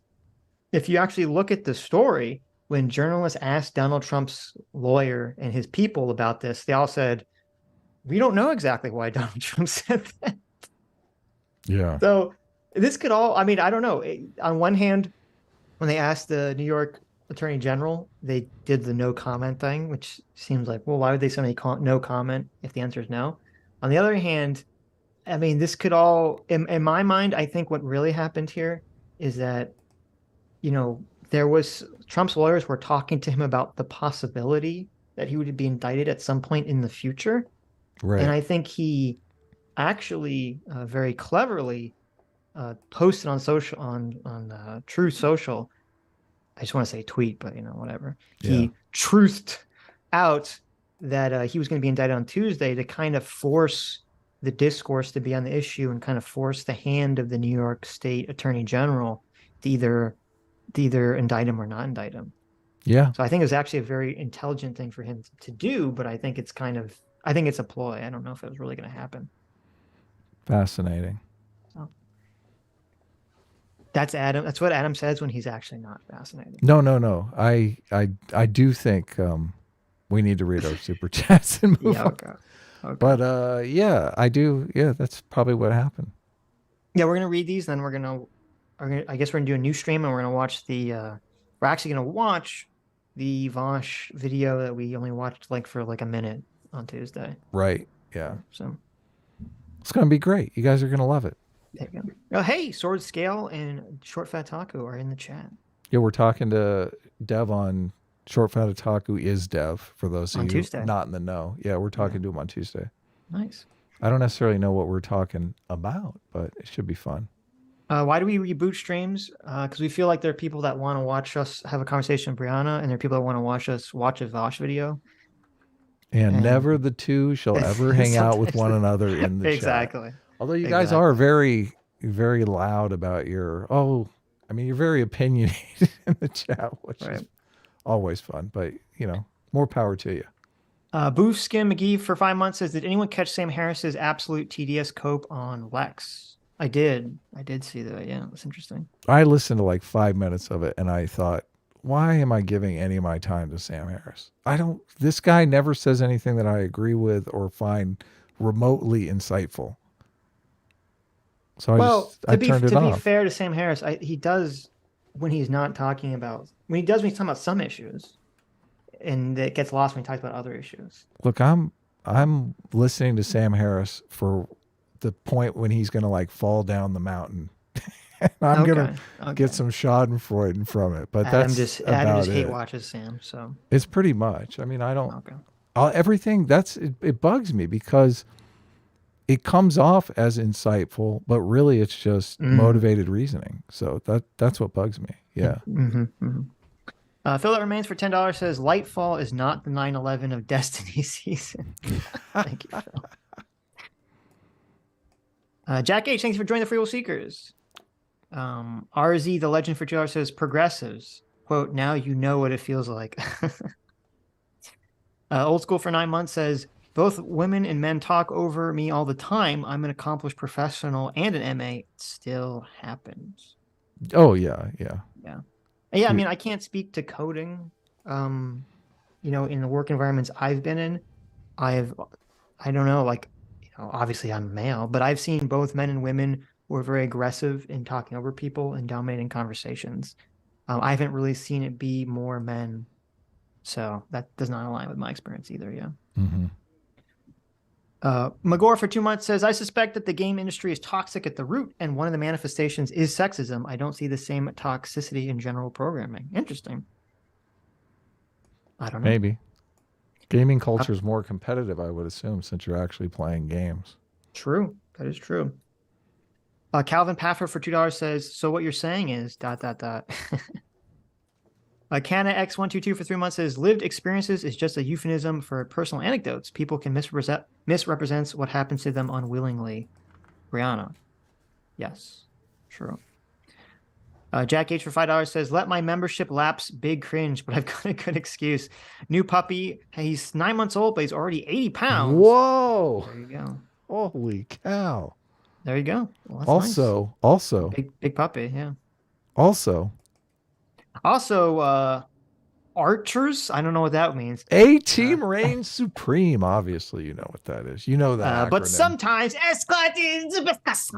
if you actually look at the story, when journalists asked Donald Trump's lawyer and his people about this, they all said, "We don't know exactly why Donald Trump said that." Yeah. So this could all, I mean, I don't know. On one hand, when they asked the New York Attorney General, they did the no comment thing, which seems like, well, why would they say no comment if the answer is no? On the other hand, I mean, this could all, in my mind, I think what really happened here is that, there was Trump's lawyers were talking to him about the possibility that he would be indicted at some point in the future. And Right. I think he actually very cleverly posted on social on True Social. I just want to say tweet, but whatever. Yeah. He truthed out that he was going to be indicted on Tuesday to kind of force the discourse to be on the issue and kind of force the hand of the New York State Attorney General to either indict him or not indict him. Yeah. So I think it was actually a very intelligent thing for him to do, but I think it's a ploy. I don't know if it was really going to happen. Fascinating. So that's Adam. That's what Adam says when he's actually not fascinated. No, no, no. I do think we need to read our super chats and move Yeah. on. Okay. Okay. But yeah, I do. Yeah, that's probably what happened. Yeah, we're gonna read these, then I guess we're gonna do a new stream, and we're gonna watch we're actually gonna watch the Vosh video that we only watched for like a minute on Tuesday. Right. Yeah. So It's going to be great. You guys are going to love it. there you go. Oh, hey, Sword Scale and Short Fat Taco are in the chat Yeah, we're talking to Dev on Short Fat Otaku is Dev, for those of on you Tuesday. not in the know. Yeah, we're talking Yeah. to him on Tuesday. Nice. I don't necessarily know what we're talking about, but it should be fun. Why do we reboot streams? Because we feel like there are people that want to watch us have a conversation with Brianna, and there are people that want to watch us watch a Vosh video. And never And the two shall ever hang out with one another in the chat. exactly. Although you guys are very, very loud about you're very opinionated in the chat, which is always fun. But, more power to you. Boof Skin McGee for 5 months says, did anyone catch Sam Harris's absolute TDS cope on Lex? I did. I did see that. Yeah, that's interesting. I listened to like 5 minutes of it and I thought, why am I giving any of my time to Sam Harris? This guy never says anything that I agree with or find remotely insightful. So I turned it off. To be fair to Sam Harris, he does when he's talking about some issues, and it gets lost when he talks about other issues. Look, I'm listening to Sam Harris for the point when he's going to like fall down the mountain. And I'm going to get some schadenfreude from it. But Adam that's Adam about just hate it. watches Sam, so It's pretty much. I mean, I don't okay. Everything it bugs me because it comes off as insightful, but really it's just motivated reasoning. So that's what bugs me. Yeah. Phil that remains for $10 says Lightfall is not the 9/11 of Destiny season. Thank you, Phil. Jack H, thanks for joining the Free Will Seekers. RZ the Legend for $2 says progressives. Quote, now you know what it feels like. Old School for 9 months says both women and men talk over me all the time. I'm an accomplished professional and an MA. It still happens. Oh yeah, yeah. Yeah, I mean, I can't speak to coding. In the work environments I've been in, I don't know, obviously I'm male, but I've seen both men and women who are very aggressive in talking over people and dominating conversations. I haven't really seen it be more men. So that does not align with my experience either. Yeah. Mm-hmm. Magor for 2 months says, I suspect that the game industry is toxic at the root, and one of the manifestations is sexism. I don't see the same toxicity in general programming. Interesting. I don't know. Maybe. Gaming culture is more competitive, I would assume, since you're actually playing games. True. That is true. Calvin Paffer for $2 says, so what you're saying is ... Canna X122 for 3 months says, lived experiences is just a euphemism for personal anecdotes. People can misrepresent what happens to them unwillingly. Brianna. Yes. True. Jack H for $5 says, let my membership lapse, big cringe, but I've got a good excuse. New puppy. He's 9 months old, but he's already 80 pounds. Whoa. There you go. Holy cow. There you go. Well, that's nice. Also. Big puppy, yeah. Also, archers. I don't know what that means. A team reigns supreme. Obviously, you know what that is. You know that. But sometimes S-class is best.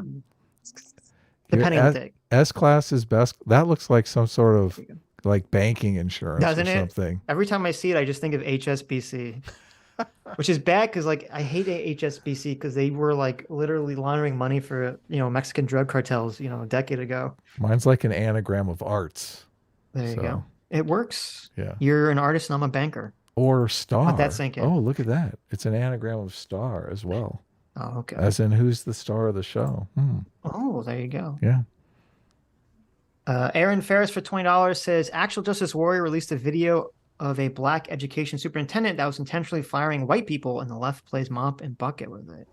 Depending on the thing. S-class is best. That looks like some sort of like banking insurance. Doesn't or it? Something. Every time I see it, I just think of HSBC, which is bad because like I hate HSBC because they were like literally laundering money for Mexican drug cartels a decade ago. Mine's like an anagram of arts. There you go. It works. Yeah. You're an artist and I'm a banker. Or star. Let that sink in. Oh, look at that. It's an anagram of star as well. Oh, okay. As in who's the star of the show. Oh, there you go. Yeah. Aaron Ferris for $20 says, Actual Justice Warrior released a video of a black education superintendent that was intentionally firing white people, and the left plays mop and bucket with it.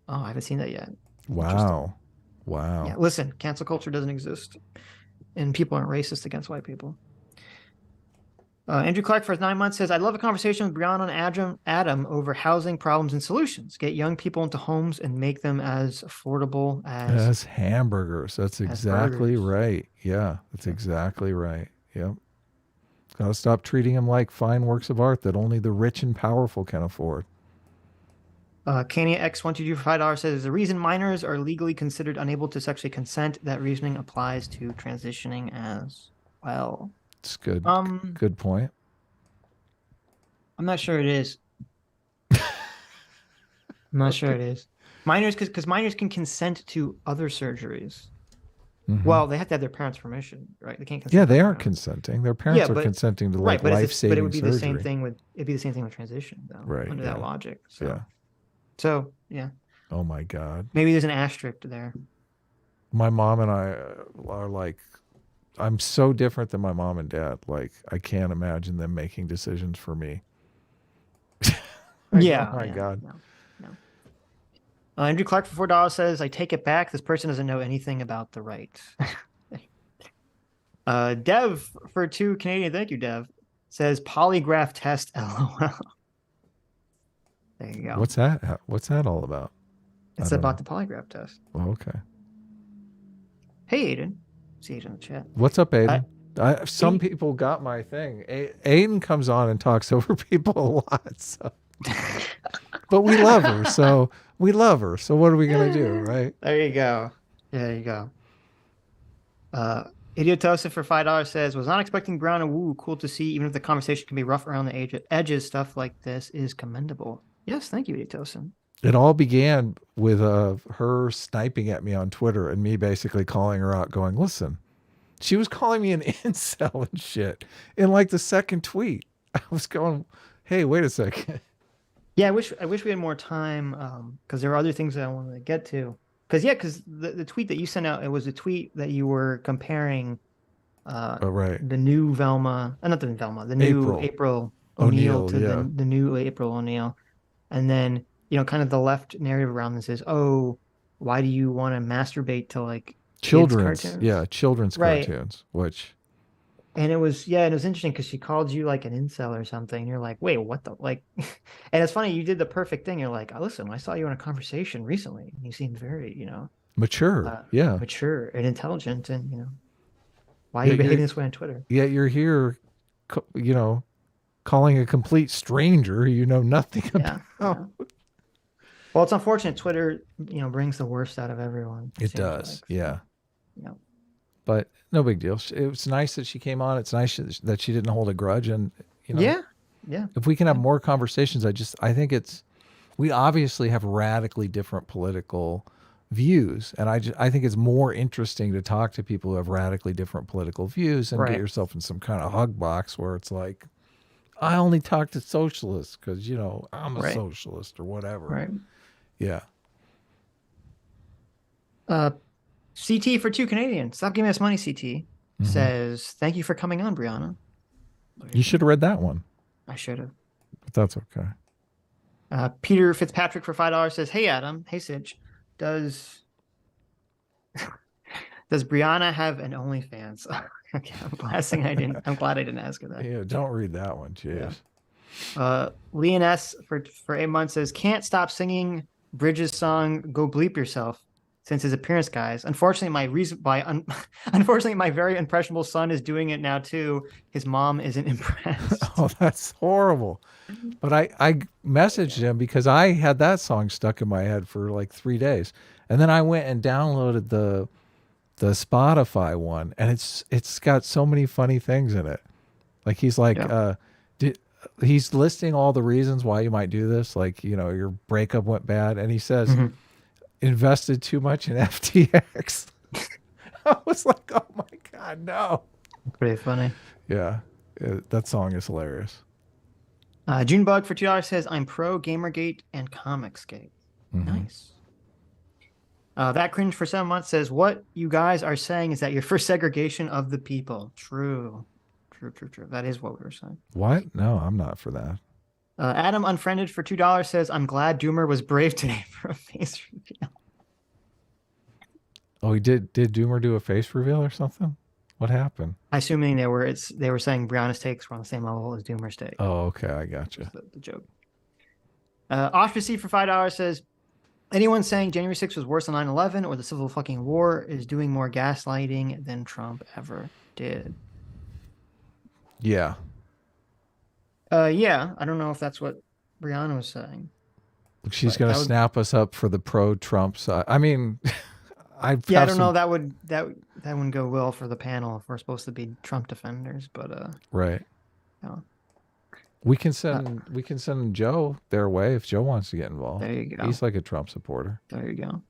Oh, I haven't seen that yet. Wow. Yeah, listen, cancel culture doesn't exist, and people aren't racist against white people. Andrew Clark for 9 months says, I'd love a conversation with Brianna and Adam over housing problems and solutions. Get young people into homes and make them as affordable as hamburgers. That's exactly right. Yeah, that's exactly right. Yep. Got to stop treating them like fine works of art that only the rich and powerful can afford. Kania X122 for $5 says, the reason minors are legally considered unable to sexually consent, that reasoning applies to transitioning as well. It's good. Good point. I'm not sure it is. I'm not sure it is. Minors, because minors can consent to other surgeries. Mm-hmm. Well, they have to have their parents' permission, right? They can't consent. Yeah, they aren't consenting. Their parents are consenting to like life-saving surgery. But it would be the same thing with transition, though. Right. Under that logic. So. Yeah. So yeah. Oh my God. Maybe there's an asterisk there. My mom and I are like, I'm so different than my mom and dad. Like, I can't imagine them making decisions for me. Yeah. Oh my God. No. Andrew Clark for $4 says, I take it back. This person doesn't know anything about the right. Dev for 2 Canadian. Thank you, Dev. Says polygraph test. LOL. There you go. What's that? What's that all about? It's about the polygraph test. Oh, okay. Hey, Aiden. See Aiden in the chat. What's up, Aiden? Some people got my thing. Aiden comes on and talks over people a lot. So. But we love her. So what are we going to do, right? There you go. Idiotosa for $5 says, was not expecting Brown and Woo. Cool to see, even if the conversation can be rough around the edges. Stuff like this is commendable. Yes, thank you, Idiotosa. It all began with her sniping at me on Twitter and me basically calling her out, going, listen, she was calling me an incel and shit in like the second tweet. I was going, hey, wait a second. Yeah, I wish we had more time because there are other things that I wanted to get to. Because the tweet that you sent out, it was a tweet that you were comparing the new Velma, not the Velma, the new April O'Neil to the new April O'Neil. And then, kind of the left narrative around this is, oh, why do you want to masturbate to like children's cartoons? Yeah, children's cartoons, which. And it was interesting because she called you like an incel or something. And you're like, wait, what the like? And it's funny, you did the perfect thing. You're like, oh, listen, I saw you in a conversation recently. And you seemed very, mature, mature and intelligent, and why are you behaving this way on Twitter? Yeah, you're here, calling a complete stranger who you know nothing about. Yeah. Well, it's unfortunate. Twitter, brings the worst out of everyone. It Seems does. like. Yeah. So, But no big deal. It was nice that she came on. It's nice that she didn't hold a grudge. And, yeah, yeah, if we can have yeah. more conversations, I think we obviously have radically different political views. And I think it's more interesting to talk to people who have radically different political views and get Right. yourself in some kind of hug box where it's like, I only talk to socialists because, I'm a Right. socialist or whatever. Right. Yeah. Uh, CT for 2 Canadians. Stop giving us money, CT. Mm-hmm. Says, thank you for coming on, Brianna. You should have read that one, I should have. but that's okay. Peter Fitzpatrick for $5 says, hey, Adam. Hey, Sitch. Does Brianna have an OnlyFans? Okay, I'm glad I didn't ask her that. Yeah, don't read that one. Jeez. Yeah. Leon S for 8 months says, can't stop singing Bridges' song "Go Bleep Yourself" since his appearance, guys. Unfortunately, unfortunately, my very impressionable son is doing it now too. His mom isn't impressed. Oh, that's horrible. But I messaged him because I had that song stuck in my head for like 3 days, and then I went and downloaded the Spotify one, and it's got so many funny things in it. Like he's like, he's listing all the reasons why you might do this. Like, your breakup went bad, and he says, invested too much in FTX. I was like, oh my God, no. Pretty funny. Yeah, that song is hilarious. Junebug for $2 says, I'm pro Gamergate and Comicsgate. Nice. That Cringe for 7 months says, what you guys are saying is that you're for segregation of the people. True. That is what we were saying. What? No, I'm not for that. Adam Unfriended for $2 says, I'm glad Doomer was brave today for a face reveal. Oh, he did Doomer do a face reveal or something? What happened? Assuming they were saying Brianna's takes were on the same level as Doomer's take. Oh, okay, I gotcha. The joke. Ostracy for $5 says, anyone saying January 6th was worse than 9/11 or the civil fucking war is doing more gaslighting than Trump ever did. Yeah. Yeah, I don't know if that's what Brianna was saying. She's going to snap us up for the pro-Trump side. I mean, I don't know. That wouldn't go well for the panel if we're supposed to be Trump defenders, but right. No. We can send Joe their way if Joe wants to get involved. There you go. He's like a Trump supporter. There you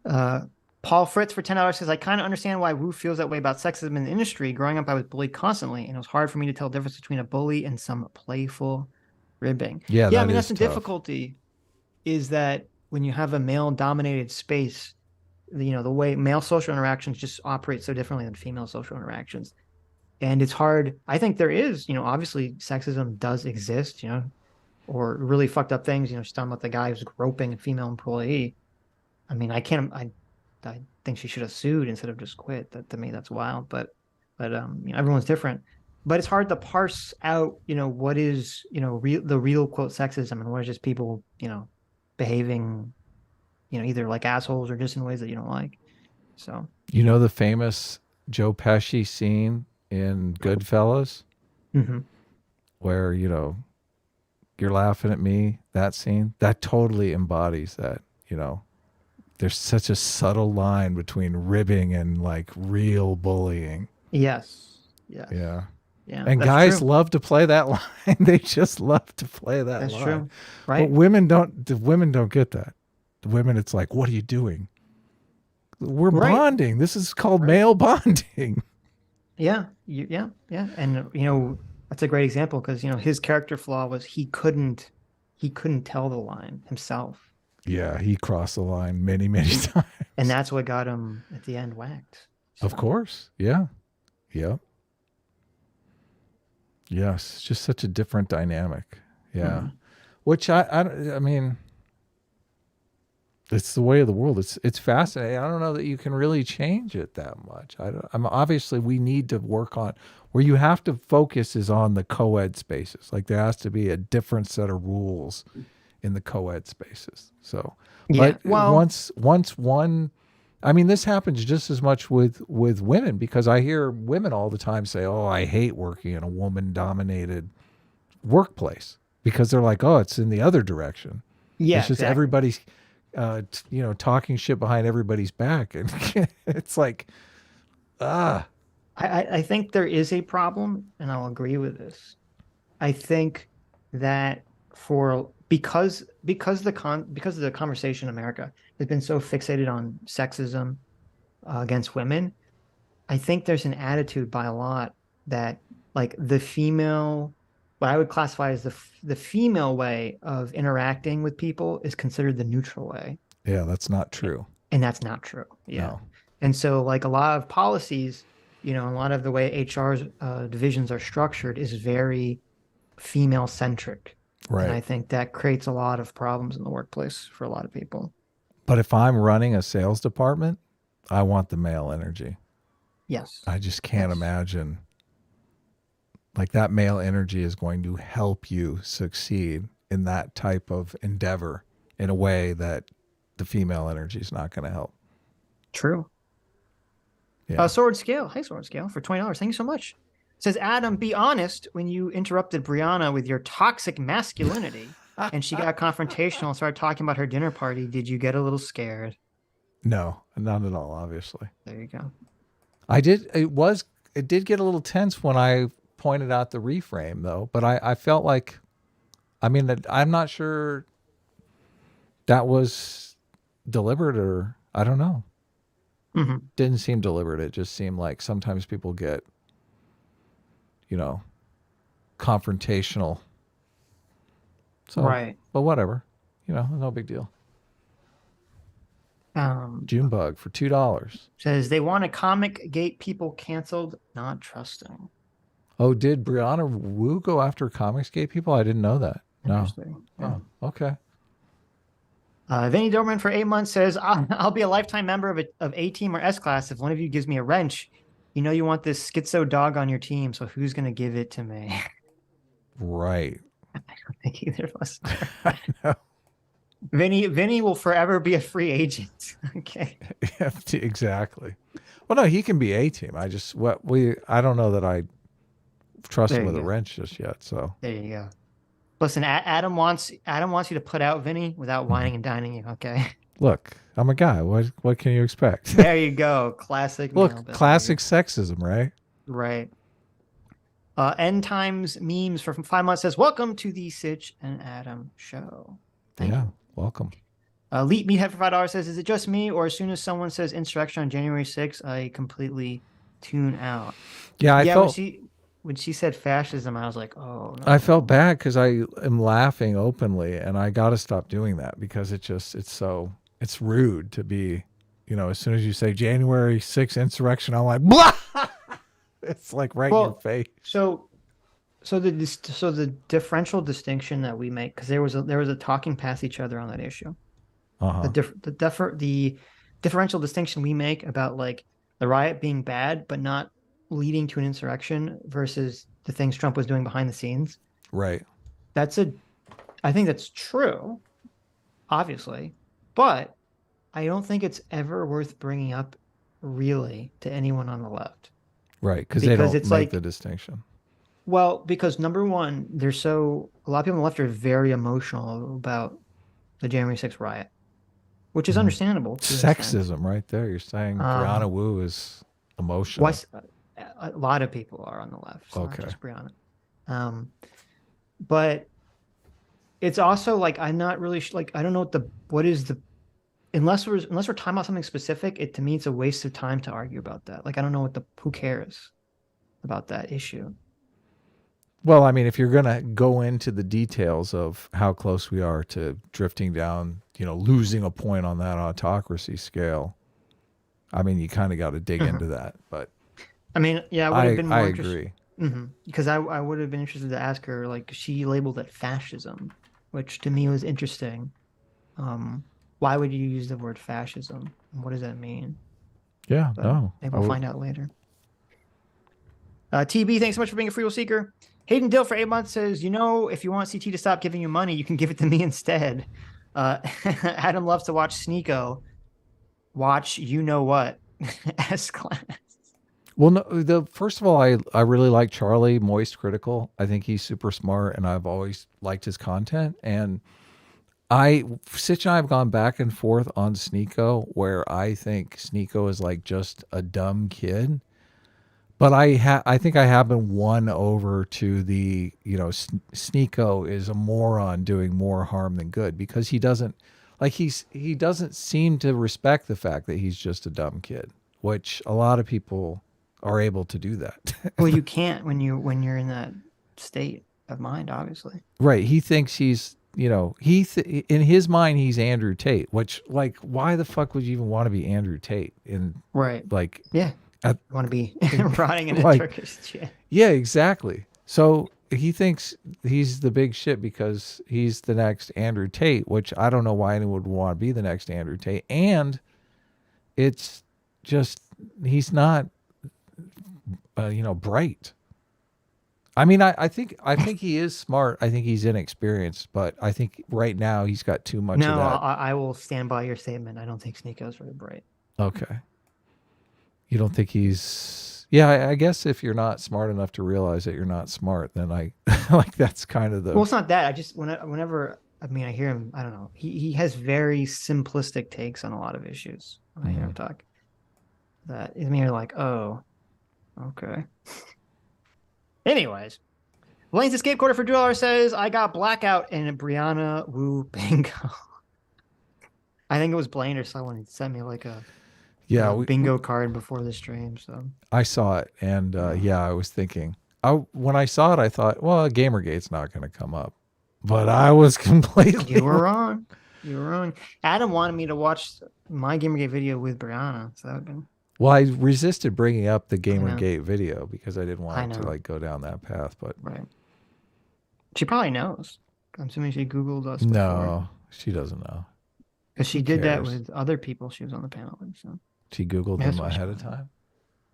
go. Paul Fritz for $10 says, I kind of understand why Wu feels that way about sexism in the industry. Growing up, I was bullied constantly, and it was hard for me to tell the difference between a bully and some playful ribbing. Yeah, I mean, that's the difficulty, is that when you have a male-dominated space, the way male social interactions just operate so differently than female social interactions. And it's hard. I think there is, obviously sexism does exist, or really fucked up things. She's talking about the guy who's groping a female employee. I mean, I think she should have sued instead of just quit. That, to me, that's wild. But everyone's different. But it's hard to parse out, what is, the real quote sexism and what is just people, behaving, either like assholes or just in ways that you don't like. So, the famous Joe Pesci scene in Goodfellas, where, you're laughing at me, that scene, that totally embodies that, there's such a subtle line between ribbing and like real bullying. Yes. Yeah. Yeah. And guys love to play that line. They just love to play that line. That's true. Right. But women don't get that. The women, it's like, what are you doing? We're bonding. This is called male bonding. Yeah. Yeah. And, that's a great example because, his character flaw was he couldn't tell the line himself. Yeah, he crossed the line many, many times. And that's what got him at the end whacked. So. Of course. Yeah. Yep. Yes. It's just such a different dynamic. Yeah. Which I mean, it's the way of the world. It's fascinating. I don't know that you can really change it that much. Obviously we need to work on where you have to focus is on the co-ed spaces. Like there has to be a different set of rules in the co-ed spaces. So, but once one, I mean, this happens just as much with women because I hear women all the time say, oh, I hate working in a woman dominated workplace because they're like, oh, it's in the other direction. Yeah, It's just exactly. everybody's, talking shit behind everybody's back, and it's like, ah, I think there is a problem, and I'll agree with this. I think that for because of the conversation in America has been so fixated on sexism against women, I think there's an attitude by a lot that like the female, what I would classify as the female way of interacting with people is considered the neutral way, yeah, that's not true. and that's not true. Yeah, No, and so like a lot of policies, a lot of the way HR's divisions are structured is very female centric. And right. I think that creates a lot of problems in the workplace for a lot of people. But if I'm running a sales department, I want the male energy. Yes. I just can't Yes. imagine like that male energy is going to help you succeed in that type of endeavor in a way that the female energy is not going to help. True. Yeah. Sword Scale. Hey, Sword Scale for $20. Thank you so much. Says Adam, be honest when you interrupted Brianna with your toxic masculinity and she got confrontational and started talking about her dinner party. Did you get a little scared? No, not at all, obviously. There you go. It did get a little tense when I pointed out the reframe though, but I felt like, I mean, I'm not sure that was deliberate or I don't know. Mm-hmm. Didn't seem deliberate. It just seemed like sometimes people get, you know, confrontational. So, Right. but whatever, no big deal. Um, Junebug for $2. Says they want a comic gate people canceled, not trusting. Oh, did Brianna Wu go after Comicsgate people? I didn't know that. No. Interesting. Yeah. Oh, okay. Vinny Doberman for 8 months says, I'll be a lifetime member of A team or S class if one of you gives me a wrench. You know you want this schizo dog on your team, so who's going to give it to me? Right. I don't think either of us are. I know. Vinny will forever be a free agent. Okay. Yeah, exactly. Well, no, he can be A team. I don't know that I trust There him you with a go. wrench just yet. So, There you go. Listen, Adam wants you to put out Vinny without mhm. whining and dining you. Okay. Look, I'm a guy. What can you expect? There you go. Classic male Look, classic behavior. sexism, right? Right. End Times Memes for 5 months says, welcome to the Sitch and Adam show. Thank Yeah. you. Welcome. Leet Meathead for $5 says, is it just me, or as soon as someone says insurrection on January 6th, I completely tune out? Yeah, Yeah, when she said fascism, I was like, oh I felt no. bad because I am laughing openly, and I got to stop doing that because it's rude to be, as soon as you say January 6th insurrection, I'm like, blah! It's like right in your Well, face. so the differential distinction that we make, because there was a talking past each other on that issue. Uh The huh. the differential distinction we make about like the riot being bad but not leading to an insurrection versus the things Trump was doing behind the scenes. Right. That's a I think that's true, obviously, but I don't think it's ever worth bringing up really to anyone on the left Right. Because they because don't it's make the like, distinction. well, because number one, a lot of people on the left are very emotional about the January 6th riot, which is Mhm. understandable to an extent. Sexism, right there. You're saying Brianna Um, Wu is why emotional. a lot of people are on the left. It's not Okay. just Brianna. Um, but it's also like I'm not really like I don't know what is the unless we're talking about something specific. To me it's a waste of time to argue about that. Like I don't know who cares about that issue. Well, I mean, if you're going to go into the details of how close we are to drifting down, losing a point on that autocracy scale, I mean, you kind of got to dig into Mhm. that. But I mean, yeah, I would have I been I more interested. agree. Because I would have been interested to ask her like she labeled it fascism, which to me was interesting. Um, why would you use the word fascism? What does that mean? Yeah. But No. maybe we'll find out later. TB, thanks so much for being a free will seeker. Hayden Dill for 8 months says, if you want CT to stop giving you money, you can give it to me instead. Adam loves to watch Sneeko. Watch you know what S class. Well, no, first of all, I really like Charlie Moist Critical. I think he's super smart, and I've always liked his content. And Sitch and I have gone back and forth on Sneeko, where I think Sneeko is like just a dumb kid. But I think I have been won over to the, Sneeko is a moron doing more harm than good, because he doesn't seem to respect the fact that he's just a dumb kid, which a lot of people are able to do that. Well, you can't when you're in that state of mind, obviously. Right. He thinks he's, in his mind, he's Andrew Tate, which, like, why the fuck would you even want to be Andrew Tate in, Right. like, Yeah. at, Want to be rotting in a like, Turkish jail. yeah, exactly. So he thinks he's the big shit because he's the next Andrew Tate, which I don't know why anyone would want to be the next Andrew Tate. And it's just, he's not, bright. I mean, I think he is smart. I think he's inexperienced, but I think right now he's got too much No, of that. I will stand by your statement. I don't think Sneeko's very bright. Okay. You don't think he's? Yeah, I guess if you're not smart enough to realize that you're not smart, then I like that's kind of the. Well, it's not that. I just whenever I hear him, I don't know. He has very simplistic takes on a lot of issues when I hear him talk. That I mean, you're like, oh, okay. Anyways, Blaine's Escape Quarter for $2 says, I got blackout in a Brianna Wu bingo. I think it was Blaine or someone who sent me like a bingo card before the stream. So I saw it, and I was thinking, when I saw it, I thought, well, Gamergate's not going to come up, but I was completely. You were wrong. You were wrong. Adam wanted me to watch my Gamergate video with Brianna, so that would have been. Well, I resisted bringing up the Gamergate video because I didn't want it to like go down that path, but right. She probably knows. I'm assuming she Googled us. No, she doesn't know. Because she did that with other people she was on the panel with. So she Googled them ahead of time.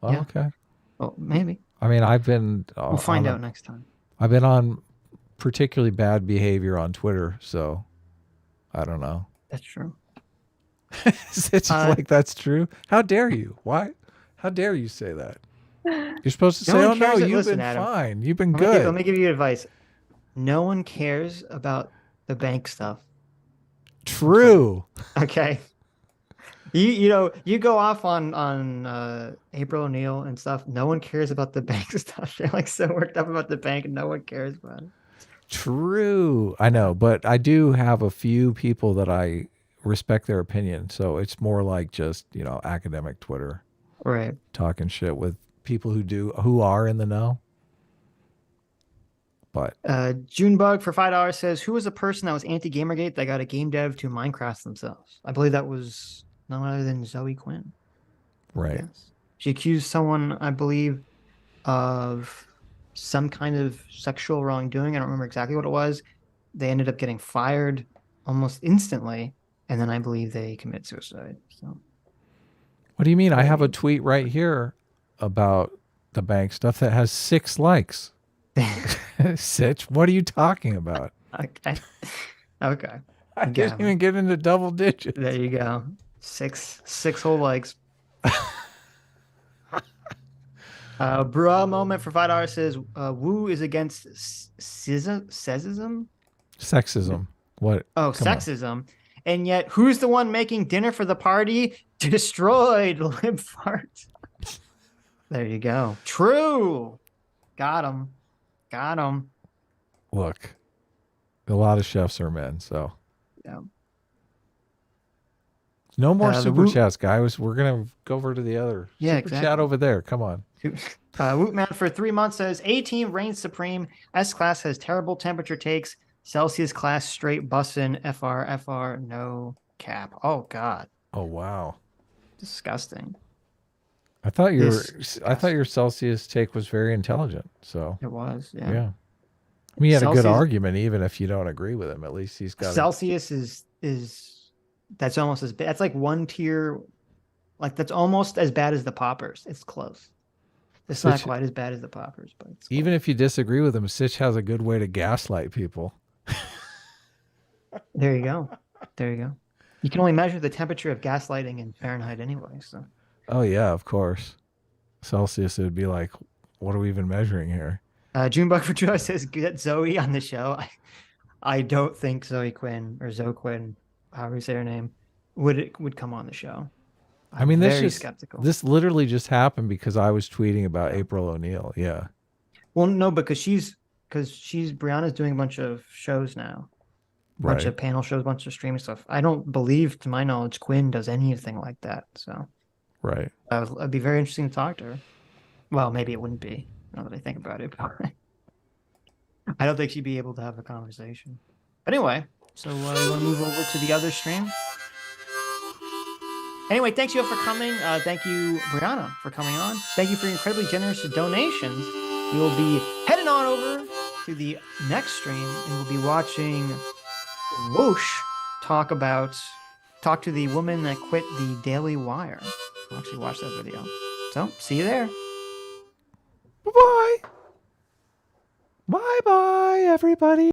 Oh, yeah. Okay. Well, maybe. I mean, I've been. We'll find out next time. I've been on particularly bad behavior on Twitter, so I don't know. That's true. It's like, that's true. How dare you? Why? How dare you say that? You're supposed to say, "Oh no, you've been fine. You've been good." Let me give you advice. No one cares about the bank stuff. True. Okay. You go off on April O'Neil and stuff. No one cares about the bank stuff. They're like so worked up about the bank, and no one cares about it. True. I know, but I do have a few people that I respect their opinion. So it's more like just, academic Twitter. Right. Talking shit with people who are in the know. But Junebug for $5 says, who was the person that was anti-Gamergate that got a game dev to Minecraft themselves? I believe that was none other than Zoe Quinn. Right. Yes. She accused someone, I believe, of some kind of sexual wrongdoing. I don't remember exactly what it was. They ended up getting fired almost instantly. And then I believe they commit suicide. So, what do you mean? I have a tweet right here about the bank stuff that has 6 likes. Sitch, what are you talking about? Okay. I didn't even get into double digits. There you go. Six whole likes. Bra moment for $5 says, Wu is against sexism. Sexism. What? Oh, sexism. And yet, who's the one making dinner for the party? Destroyed, lib fart. There you go. True. Got him. Look, a lot of chefs are men, so. Yeah. No more super chats, guys. We're going to go over to the other super chat over there. Come on. Wootman for 3 months says, A-Team reigns supreme. S-Class has terrible temperature takes. Celsius class straight bussin'. FR, no cap. Oh, God. Oh, wow. Disgusting. I thought your Celsius take was very intelligent. So it was, yeah. I mean, he had a good argument, even if you don't agree with him. At least he's got Celsius is that's almost as bad. That's like one tier, like that's almost as bad as the poppers. It's close. It's not quite as bad as the poppers, but it's even if you disagree with him, Sitch has a good way to gaslight people. There you go. You can only measure the temperature of gaslighting in Fahrenheit anyway. So. Oh yeah, of course. Celsius, it would be like, what are we even measuring here? Junebug for $2 says, get Zoe on the show. I don't think Zoe Quinn or Zoe Quinn, however you say her name, would come on the show. I I'm mean, very skeptical. this literally just happened because I was tweeting about April O'Neil. Yeah. Well, no, because she's Brianna's doing a bunch of shows now, a bunch Right. of panel shows, a bunch of streaming stuff. I don't believe, to my knowledge, Quinn does anything like that. So Right. it'd be very interesting to talk to her. Well, maybe it wouldn't be now that I think about it, but I don't think she'd be able to have a conversation. But anyway, so you want to move over to the other stream? Anyway, thanks you all for coming. Thank you, Brianna, for coming on. Thank you for your incredibly generous donations. We will be heading on over to the next stream, and we'll be watching Whoosh talk to the woman that quit the Daily Wire. I'll actually watch that video. So, see you there. Bye-bye. Bye-bye, everybody.